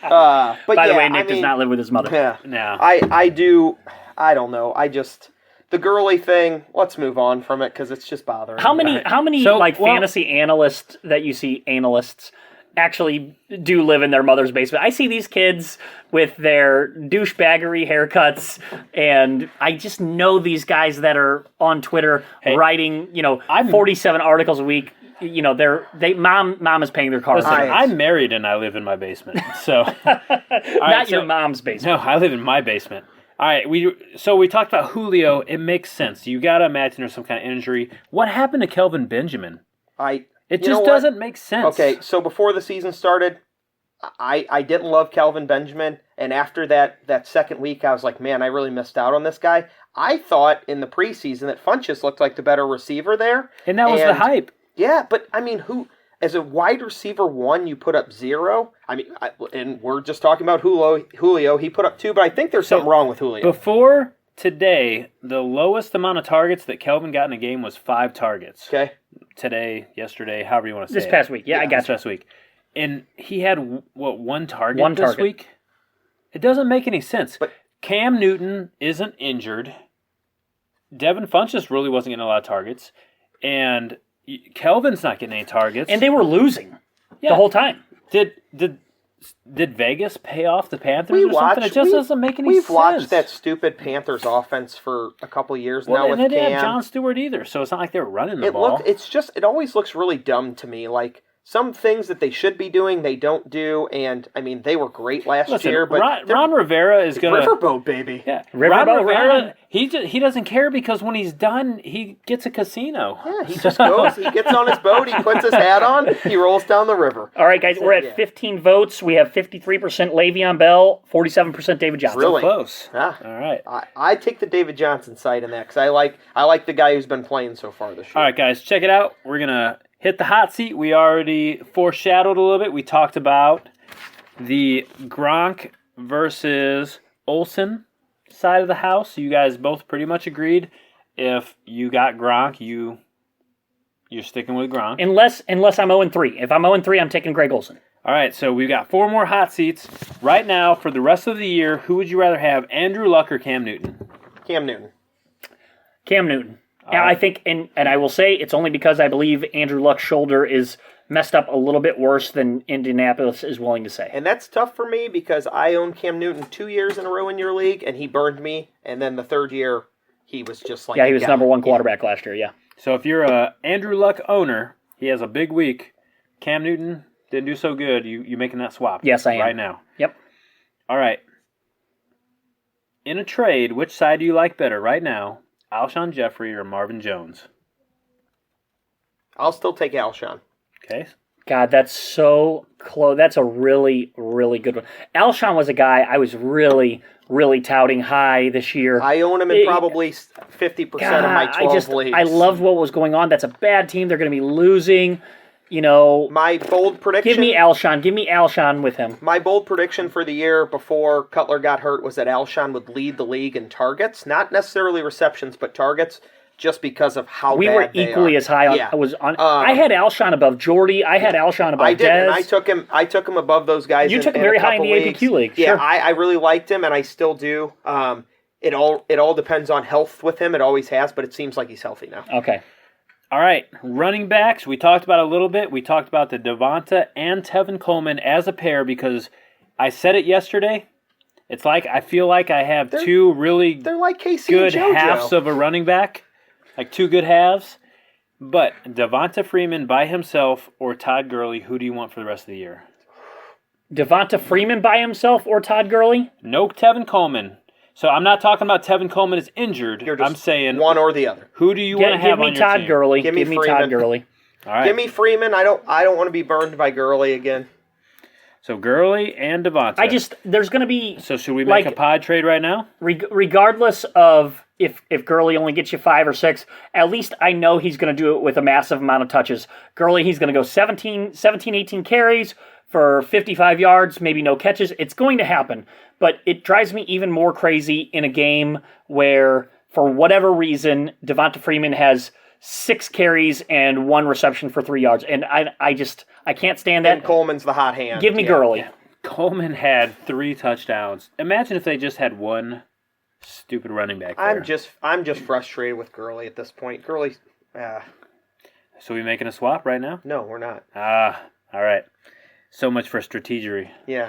By the way, Nick does not live with his mother. Yeah. No. I do. I don't know. The Gurley thing, let's move on from it because it's just bothering me. How many fantasy analysts that you see actually do live in their mother's basement? I see these kids with their douchebaggery haircuts, and I just know these guys that are on Twitter writing, 47 articles a week. Mom is paying their car. Listen, I'm married and I live in my basement. So not your mom's basement. No, I live in my basement. All right, we talked about Julio. It makes sense. You got to imagine there's some kind of injury. What happened to Kelvin Benjamin? It just doesn't make sense. Okay, so before the season started, I didn't love Kelvin Benjamin, and after that second week, I was like, man, I really missed out on this guy. I thought in the preseason that Funchess looked like the better receiver there. And that was the hype. Yeah, but I mean, as a wide receiver 1, you put up 0. I mean, and we're just talking about Julio. He put up 2, but I think there's something wrong with Julio. Before today, the lowest amount of targets that Kelvin got in a game was 5 targets. Okay. Today, yesterday, however you want to say it. This past week. Yeah, I got this past week. And he had, one target this week? It doesn't make any sense. But Cam Newton isn't injured. Devin Funchess really wasn't getting a lot of targets. And Kelvin's not getting any targets. And they were losing the whole time. Did Vegas pay off the Panthers or something? It just doesn't make any sense. We've watched that stupid Panthers offense for a couple years now with Cam. They didn't have John Stewart either, so it's not like they're running the ball. It always looks really dumb to me. Like, some things that they should be doing, they don't do. And, I mean, they were great last year. But Ron Rivera is going to... Riverboat, baby. Yeah, Ron Rivera, he doesn't care because when he's done, he gets a casino. Yeah, he just goes, he gets on his boat, he puts his hat on, he rolls down the river. All right, guys, we're at 15 votes. We have 53% Le'Veon Bell, 47% David Johnson. Really close. Yeah. All right. I take the David Johnson side in that because I like the guy who's been playing so far this year. All right, guys, check it out. We're going to hit the hot seat. We already foreshadowed a little bit. We talked about the Gronk versus Olsen side of the house. You guys both pretty much agreed. If you got Gronk, you're sticking with Gronk. Unless I'm 0-3. If I'm 0-3, I'm taking Greg Olsen. All right, so we've got 4 more hot seats. Right now, for the rest of the year, who would you rather have, Andrew Luck or Cam Newton? Cam Newton. Cam Newton. I think, and I will say, it's only because I believe Andrew Luck's shoulder is messed up a little bit worse than Indianapolis is willing to say. And that's tough for me because I owned Cam Newton 2 years in a row in your league, and he burned me. And then the third year, he was just like... Yeah, he was number 1 quarterback last year, yeah. So if you're a Andrew Luck owner, he has a big week. Cam Newton didn't do so good. You making that swap? Yes, I am. Right now. Yep. All right. In a trade, which side do you like better right now? Alshon Jeffrey or Marvin Jones? I'll still take Alshon. Okay. God, that's so close. That's a really, really good one. Alshon was a guy I was really, really touting high this year. I own him in probably 50% of my 12 leagues. I loved what was going on. That's a bad team. They're going to be losing. My bold prediction... Give me Alshon with him. My bold prediction for the year before Cutler got hurt was that Alshon would lead the league in targets. Not necessarily receptions, but targets, just because of how we bad were equally as high on... Yeah. I had Alshon above Jordy. I had Alshon above I did, Dez. and I took him above those guys. You took him very high in the APQ league. Yeah, sure. I really liked him, and I still do. It all depends on health with him. It always has, but it seems like he's healthy now. Okay. All right, running backs, we talked about a little bit. We talked about the Devonta and Tevin Coleman as a pair because I said it yesterday. It's like I feel like I have two really they're like Casey good and JoJo. halves of a running back, like 2 good halves. But Devonta Freeman by himself or Todd Gurley, who do you want for the rest of the year? Devonta Freeman by himself or Todd Gurley? No Tevin Coleman. So I'm not talking about Tevin Coleman is injured. You're just I'm saying one or the other. who do you want to have on your Todd team? Gurley. Give me Todd Freeman. Gurley. All right. Give me Freeman. I don't want to be burned by Gurley again. So Gurley and Devonta. There's going to be... So should we make a pod trade right now? Regardless of if Gurley only gets you 5 or 6, at least I know he's going to do it with a massive amount of touches. Gurley, he's going to go 17, 18 carries for 55 yards, maybe no catches. It's going to happen. But it drives me even more crazy in a game where, for whatever reason, Devonta Freeman has 6 carries and 1 reception for 3 yards. And I can't stand that. And Coleman's the hot hand. Give me Gurley. Yeah. Coleman had 3 touchdowns. Imagine if they just had one stupid running back there. I'm just frustrated with Gurley at this point. Gurley. So we making a swap right now? No, we're not. All right. So much for strategery. Yeah.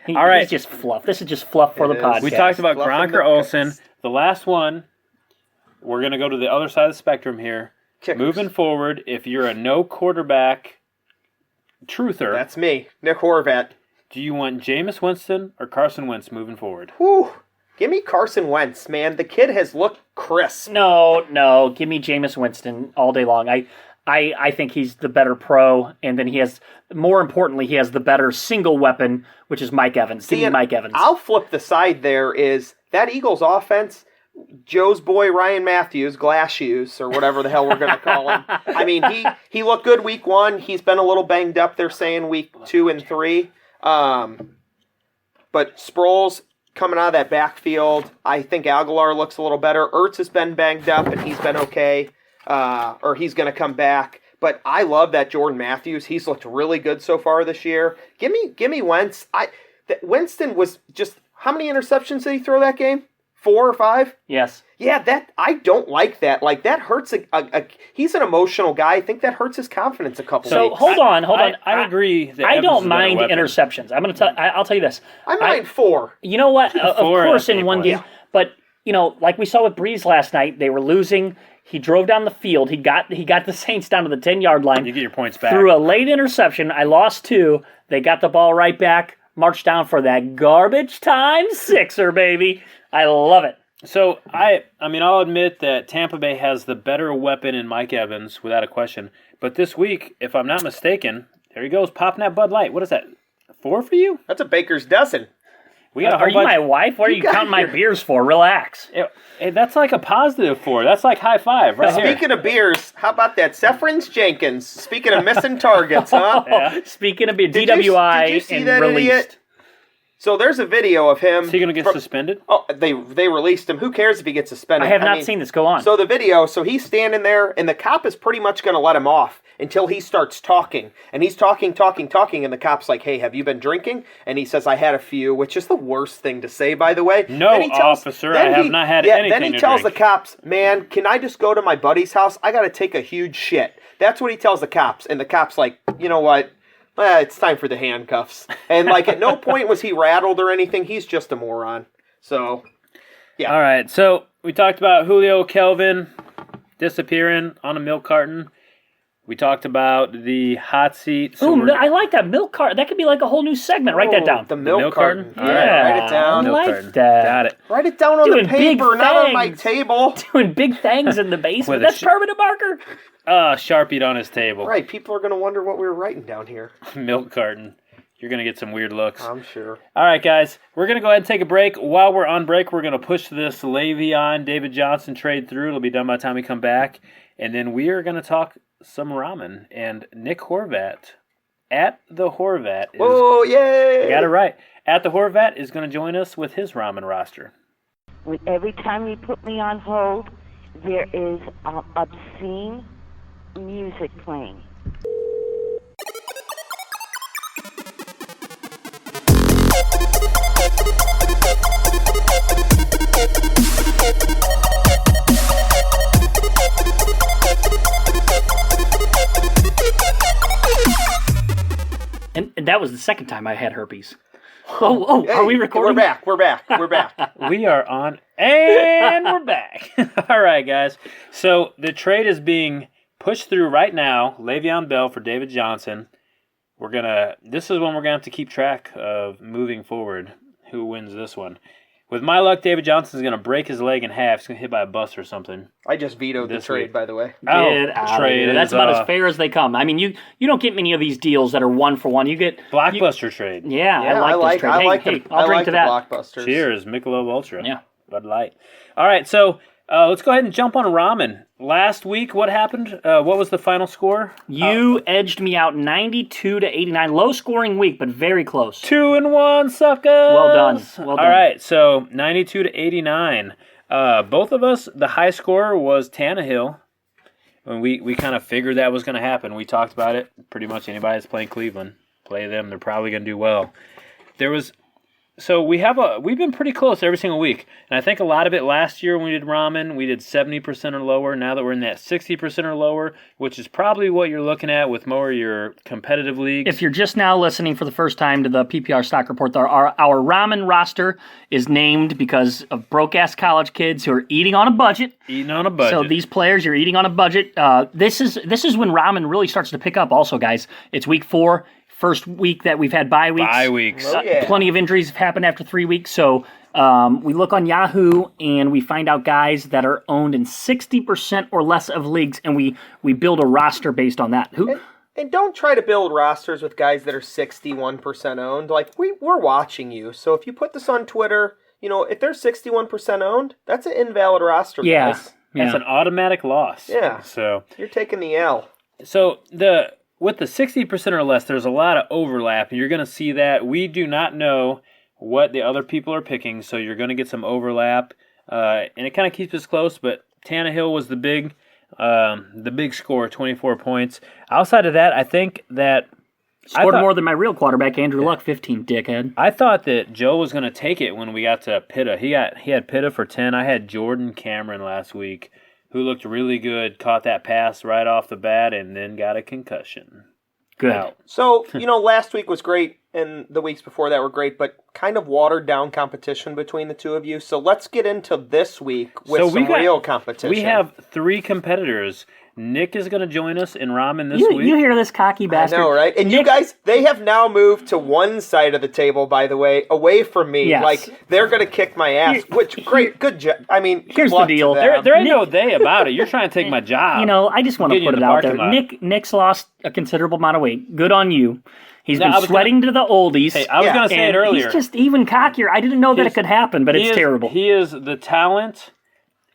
No. All right. It's just fluff. This is just fluff for the podcast. We talked about Fluffing Gronk the or Olsen. picks. The last one, we're going to go to the other side of the spectrum here. Kickers. Moving forward, if you're a no quarterback truther, That's me, Nick Horvat. do you want Jameis Winston or Carson Wentz moving forward? Whew. Give me Carson Wentz, man. The kid has looked crisp. No. Give me Jameis Winston all day long. I think he's the better pro, and then he has, more importantly, he has the better single weapon, which is Mike Evans. Give me Mike Evans. I'll flip the side there is that Eagles offense, Joe's boy Ryan Matthews, glass shoes, or whatever the hell we're going to call him. I mean, he looked good week 1. He's been a little banged up, they're saying, week 2 and 3. But Sproles coming out of that backfield, I think Aguilar looks a little better. Ertz has been banged up, and he's been okay. Or he's going to come back. But I love that Jordan Matthews. He's looked really good so far this year. Give me Wentz. Winston was just, how many interceptions did he throw that game? 4 or 5? Yes. Yeah, I don't like that. Like, that hurts. He's an emotional guy. I think that hurts his confidence a couple So weeks. hold on. I agree. That I Evans don't is a better mind weapon. interceptions. I'll tell you this. I mind 4. You know what? Of 4 course, and in one 8 game, points. but like we saw with Breeze last night, they were losing. He drove down the field. He got the Saints down to the 10-yard line. You get your points back. Threw a late interception. I lost 2. They got the ball right back. Marched down for that garbage time 6er, baby. I love it. So I'll admit that Tampa Bay has the better weapon in Mike Evans, without a question. But this week, if I'm not mistaken, there he goes, popping that Bud Light. What is that? 4 for you? That's a baker's dozen. We got a whole Are you bunch. my wife? What are you got counting my your- beers for? Relax. Hey, that's like a +4. That's like high five right here. Speaking of beers, how about that? Sefrins Jenkins. Speaking of missing targets, huh? Yeah. Speaking of beer, Did DWI you see and that released. idiot? So there's a video of him. Is he going to get suspended? Oh, they released him. Who cares if he gets suspended? I have not seen this. Go on. So the video, so he's standing there, and the cop is pretty much going to let him off until he starts talking. And he's talking, and the cop's like, hey, have you been drinking? And he says, I had a few, which is the worst thing to say, by the way. No, Then he tells- officer, then I have he- not had yeah, anything Then he to tells drink. the cops, man, can I just go to my buddy's house? I got to take a huge shit. That's what he tells the cops. And the cop's like, you know what? It's time for the handcuffs. And, like, at no point was he rattled or anything. He's just a moron. So, yeah. All right, so we talked about Julio Kelvin disappearing on a milk carton. We talked about the hot seat. So Ooh, I like that milk carton. That could be like a whole new segment. Write that down. The milk carton. All Yeah, right. write it down. I Milk like carton. that. Got it. Write it down on Doing the big paper, not on my things. table. Doing big things in the basement. With a That's permanent marker. Sharpied on his table. Right, people are going to wonder what we were writing down here. Milk carton. You're going to get some weird looks. I'm sure. All right, guys. We're going to go ahead and take a break. While we're on break, we're going to push this Le'Veon David Johnson trade through. It'll be done by the time we come back. And then we are going to talk some ramen. And Nick Horvat, at the Horvat, is, Oh, yay! I got it right. At the Horvat is going to join us with his ramen roster. Every time you put me on hold, there is obscene music playing. And that was the second time I had herpes. Oh, Hey, are we recording? We're back. We are on, and we're back. All right, guys. So the trade is being pushed through right now. Le'Veon Bell for David Johnson. This is one we're gonna have to keep track of moving forward. Who wins this one? With my luck, David Johnson's going to break his leg in half. He's going to hit by a bus or something. I just vetoed the trade, by the way. Get out of here. That's about as fair as they come. I mean, you don't get many of these deals that are 1-for-1. You get blockbuster trade. Yeah, I like this trade. I'll drink to that. Blockbusters. Cheers, Michelob Ultra. Yeah, Bud Light. All right, so let's go ahead and jump on ramen. Last week, what happened? What was the final score? You edged me out 92-89. Low scoring week, but very close. 2-1, suckers. Well done. All right, so 92-89. Both of us, the high score was Tannehill. When we kind of figured that was going to happen. We talked about it. Pretty much anybody that's playing Cleveland, play them. They're probably going to do well. So we've been pretty close every single week, and I think a lot of it last year when we did ramen, we did 70% or lower. Now that we're in that 60% or lower, which is probably what you're looking at with more of your competitive leagues. If you're just now listening for the first time to the PPR Stock Report, our ramen roster is named because of broke-ass college kids who are eating on a budget. Eating on a budget. So these players, you're eating on a budget. This is when ramen really starts to pick up also, guys. It's week 4. First week that we've had bye weeks. Bye weeks. Oh, yeah. Plenty of injuries have happened after 3 weeks. So we look on Yahoo and we find out guys that are owned in 60% or less of leagues, and we build a roster based on that. And don't try to build rosters with guys that are 61% owned. Like, we're watching you. So if you put this on Twitter, if they're 61% owned, that's an invalid roster, guys. That's an automatic loss. Yeah. So you're taking the L. So with the 60% or less, there's a lot of overlap, and you're going to see that. We do not know what the other people are picking, so you're going to get some overlap, and it kind of keeps us close, but Tannehill was the big score, 24 points. Outside of that, I think that Scored more than my real quarterback, Andrew Luck, 15, dickhead. I thought that Joe was going to take it when we got to Pitta. He had Pitta for 10. I had Jordan Cameron last week, who looked really good, caught that pass right off the bat, and then got a concussion. Good. Out. So, last week was great, and the weeks before that were great, but kind of watered down competition between the two of you. So let's get into this week with real competition. We have 3 competitors. Nick is going to join us in ramen this week. You hear this cocky bastard? I know, right? And Nick, you guys, they have now moved to one side of the table, by the way, away from me. Yes. Like, they're going to kick my ass, which, great, good job. I mean, here's the deal. There ain't no they about it. You're trying to take my job. I just want to put it out there. Nick's lost a considerable amount of weight. Good on you. He's been sweating to the oldies. Hey, I was going to say it earlier. He's just even cockier. I didn't know that it could happen, but it's terrible. He is the talent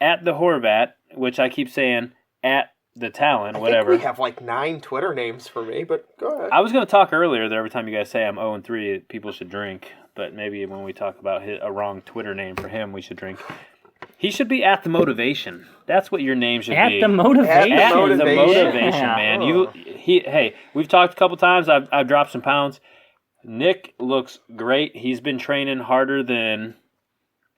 at the Horvat, which I keep saying, at the talent, whatever. I think we have like 9 Twitter names for me, but go ahead. I was going to talk earlier that every time you guys say I'm 0-3, people should drink. But maybe when we talk about a wrong Twitter name for him, we should drink. He should be at the motivation. That's what your name should be. At the motivation. At the motivation, man. Hey, we've talked a couple times. I've dropped some pounds. Nick looks great. He's been training harder than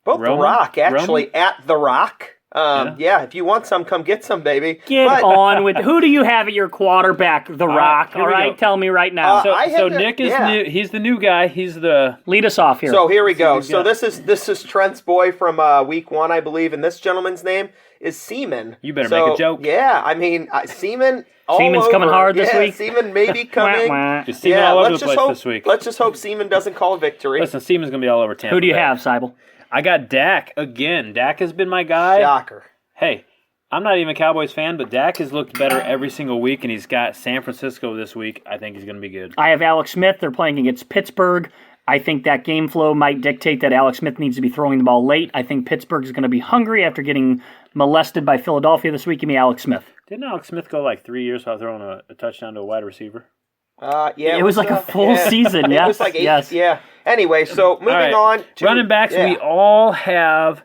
both Roman? The Rock, actually, Roman? at the Rock. Yeah, if you want some, come get some, baby. Get on with who do you have at your quarterback? The Rock. All right, tell me right now. So Nick is new. He's the new guy. He's the lead us off here. So here we go. So this is Trent's boy from week 1, I believe, and this gentleman's name is Seaman. You better make a joke. Yeah, I mean Seaman. Seaman's coming hard this week. Seaman may be coming. Just Seaman all over the place this week. Let's just hope Seaman doesn't call victory. Listen, Seaman's gonna be all over Tampa. Who do you have, Seibel? I got Dak again. Dak has been my guy. Shocker. Hey, I'm not even a Cowboys fan, but Dak has looked better every single week, and he's got San Francisco this week. I think he's going to be good. I have Alex Smith. They're playing against Pittsburgh. I think that game flow might dictate that Alex Smith needs to be throwing the ball late. I think Pittsburgh is going to be hungry after getting molested by Philadelphia this week. Give me Alex Smith. Didn't Alex Smith go like 3 years without throwing a touchdown to a wide receiver? Yeah. It was like a full season, yes. It was like 8, yeah. Anyway, so moving on to running backs, we all have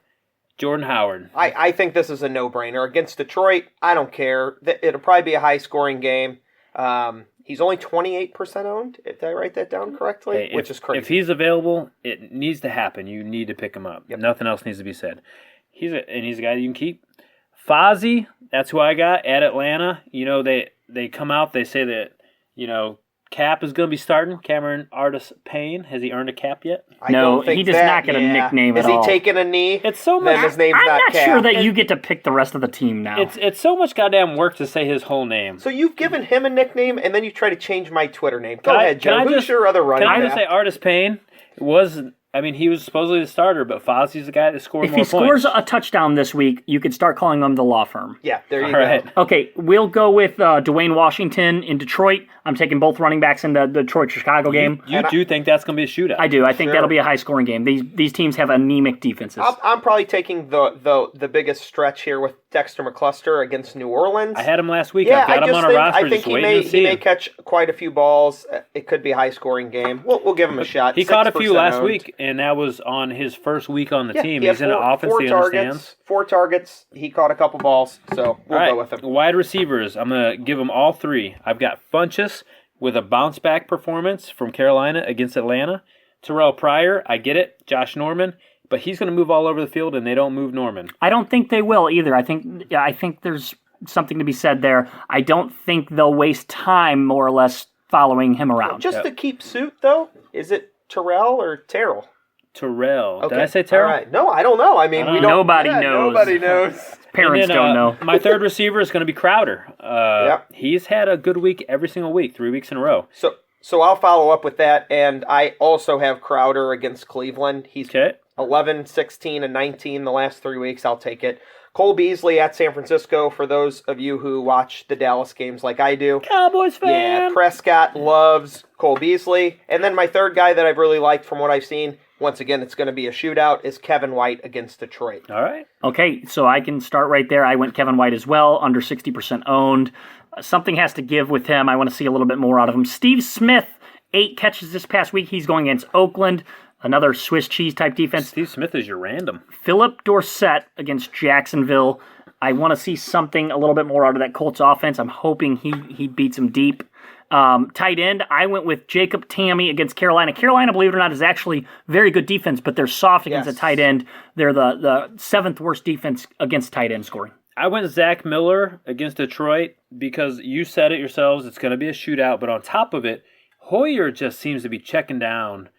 Jordan Howard. I think this is a no-brainer. Against Detroit, I don't care. It'll probably be a high-scoring game. He's only 28% owned, if I write that down correctly, which is crazy. If he's available, it needs to happen. You need to pick him up. Yep. Nothing else needs to be said. He's a guy that you can keep. Fozzie, that's who I got at Atlanta. They come out, they say that, Cap is going to be starting. Cameron Artis-Payne. Has he earned a cap yet? No, he does not get a nickname at all. Is he taking a knee? It's so much. Then his name's I'm not Cap. sure that you get to pick the rest of the team now. It's so much goddamn work to say his whole name. So you've given him a nickname, and then you try to change my Twitter name. Go ahead, Joe. Who's your other running back? Can I just say Artis-Payne was I mean, he was supposedly the starter, but Fozzie's the guy that scored If more he points. scores a touchdown this week, you could start calling him the law firm. Yeah, there you All go. right. Okay, we'll go with Dwayne Washington in Detroit. I'm taking both running backs in the Detroit-Chicago game. You do think that's going to be a shootout? I do. I think Sure. that'll be a high-scoring game. These teams have anemic defenses. I'm probably taking the biggest stretch here with Dexter McCluster against New Orleans. I had him last week. Yeah, I've got I him just on a think, roster. I think just he waiting may to see he may him. catch quite a few balls. It could be a high-scoring game. We'll give him a shot. He caught a few 6% last owned. week, and that was on his first week on the Yeah, team. he had He's in an offense he understands. 4 targets. He caught a couple balls, so we'll All right, go with him. wide receivers. I'm going to give them all 3. I've got Funchess with a bounce-back performance from Carolina against Atlanta. Terrell Pryor, I get it. Josh Norman, but he's going to move all over the field, and they don't move Norman. I don't think they will either. I think there's something to be said there. I don't think they'll waste time, more or less, following him around. Just to keep suit, though, is it Terrell or Terrell? Terrell. Okay. Did I say Terrell? All right. No, I don't know. I mean, we don't. Nobody knows. Nobody knows. Parents And then, don't know. My third receiver is going to be Crowder. Yep. He's had a good week every single week, 3 weeks in a row. So I'll follow up with that, and I also have Crowder against Cleveland. He's Okay. 11, 16, and 19 the last 3 weeks. I'll take it. Cole Beasley at San Francisco, for those of you who watch the Dallas games like I do. Cowboys fan. Yeah, Prescott loves Cole Beasley. And then my third guy that I've really liked from what I've seen, once again, it's going to be a shootout, is Kevin White against Detroit. All right. Okay, so I can start right there. I went Kevin White as well, under 60% owned. Something has to give with him. I want to see a little bit more out of him. Steve Smith, 8 catches this past week. He's going against Oakland, another Swiss cheese type defense. Steve Smith is your random. Philip Dorsett against Jacksonville. I want to see something a little bit more out of that Colts offense. I'm hoping he beats them deep. Tight end, I went with Jacob Tammy against Carolina. Carolina, believe it or not, is actually very good defense, but they're soft against Yes. the tight end. They're the 7th worst defense against tight end scoring. I went Zach Miller against Detroit because you said it yourselves. It's going to be a shootout, but on top of it, Hoyer just seems to be checking down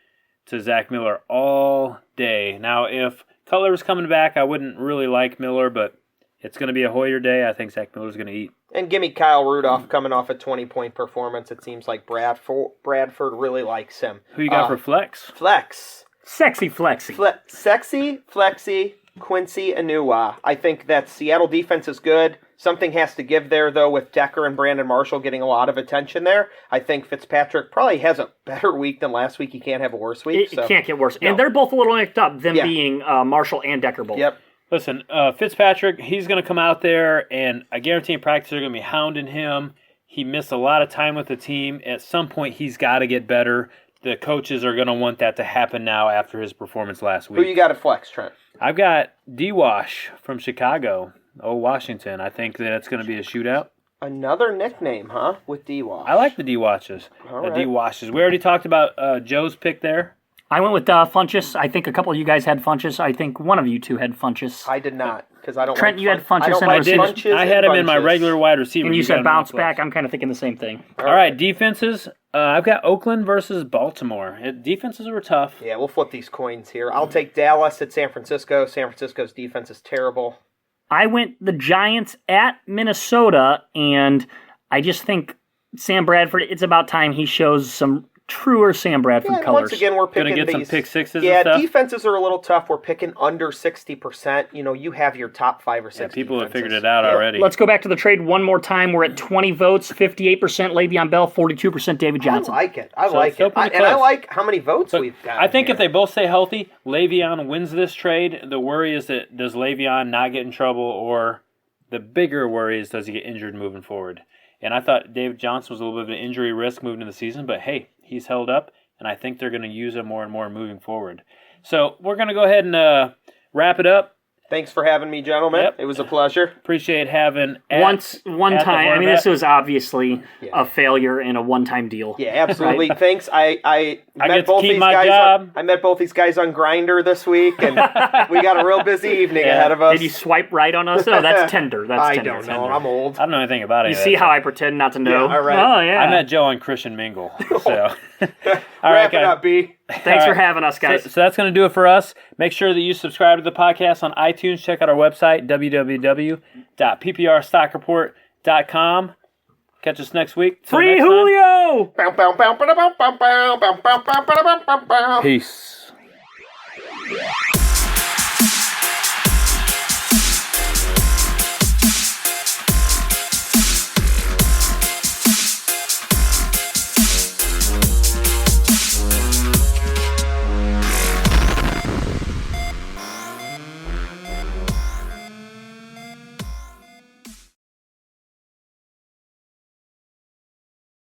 to Zach Miller all day. Now, if Cutler was coming back, I wouldn't really like Miller, but it's going to be a Hoyer day. I think Zach Miller's going to eat. And give me Kyle Rudolph coming off a 20-point performance. It seems like Bradford really likes him. Who you got for flex? Flex. Sexy flexy. Sexy, Flexy, Quincy Enunwa. I think that Seattle defense is good. Something has to give there, though, with Decker and Brandon Marshall getting a lot of attention there. I think Fitzpatrick probably has a better week than last week. He can't have a worse week. It can't get worse. No. And they're both a little mixed up, them Yeah. being Marshall and Decker both. Yep. Listen, Fitzpatrick, he's going to come out there, and I guarantee in practice they're going to be hounding him. He missed a lot of time with the team. At some point, he's got to get better. The coaches are going to want that to happen now after his performance last week. Who you got at flex, Trent? I've got D-Wash from Chicago. Oh, Washington. I think that it's going to be a shootout. Another nickname, huh? With D-Wash. I like the D-Washes. All The right. D-Washes. We already talked about Joe's pick there. I went with Funchess. I think a couple of you guys had Funchess. I think one of you two had Funchess. I did not, because I don't Trent, like you had fun- I Funchess don't and like receivers. bunches I had and him in my bunches. regular wide receiver. And you got said him bounce in the flex. back. I'm kind of thinking the same thing. All right, defenses. I've got Oakland versus Baltimore. Defenses were tough. Yeah, we'll flip these coins here. I'll take Dallas at San Francisco. San Francisco's defense is terrible. I went the Giants at Minnesota, and I just think Sam Bradford, it's about time he shows some truer Sam Bradford Yeah, and colors. once again, we're picking Gonna get these. some pick sixes Yeah, and stuff. defenses are a little tough. We're picking under 60%. You know, you have your top 5 or 6 Yeah, people have defenses. figured it out Yep. already. Let's go back to the trade one more time. We're at 20 votes, 58% Le'Veon Bell, 42% David Johnson. I like it. I So like it's still it. pretty And I close. like how many votes But we've got. I think here. if they both stay healthy, Le'Veon wins this trade. The worry is that does Le'Veon not get in trouble, or the bigger worry is does he get injured moving forward? And I thought David Johnson was a little bit of an injury risk moving into the season, but hey, he's held up, and I think they're going to use him more and more moving forward. So we're going to go ahead and wrap it up. Thanks for having me, gentlemen. Yep. It was a pleasure. Appreciate having One at the time. I mean, Hornet. this was obviously Yeah. a failure and a one-time deal. Yeah, absolutely. Thanks. I I met get to both keep these my guys. job. I met both these guys on Grindr this week, and we got a real busy evening Yeah. ahead of us. Did you swipe right on us? No, that's Tinder. That's I Tinder. don't know. I'm old. I don't know anything about it. You see how I pretend not to know? Yeah, all right. Oh, yeah. I met Joe on Christian Mingle. So, all Wrap right, it guys. up, B. Thanks All for right. having us, guys. So that's going to do it for us. Make sure that you subscribe to the podcast on iTunes. Check out our website, www.pprstockreport.com. Catch us next week. Till Free next time. Julio! Bow, bow, bow, ba-da, bow, bow, bow, bow, bow, bow, ba-da, bow, bow, bow. Peace.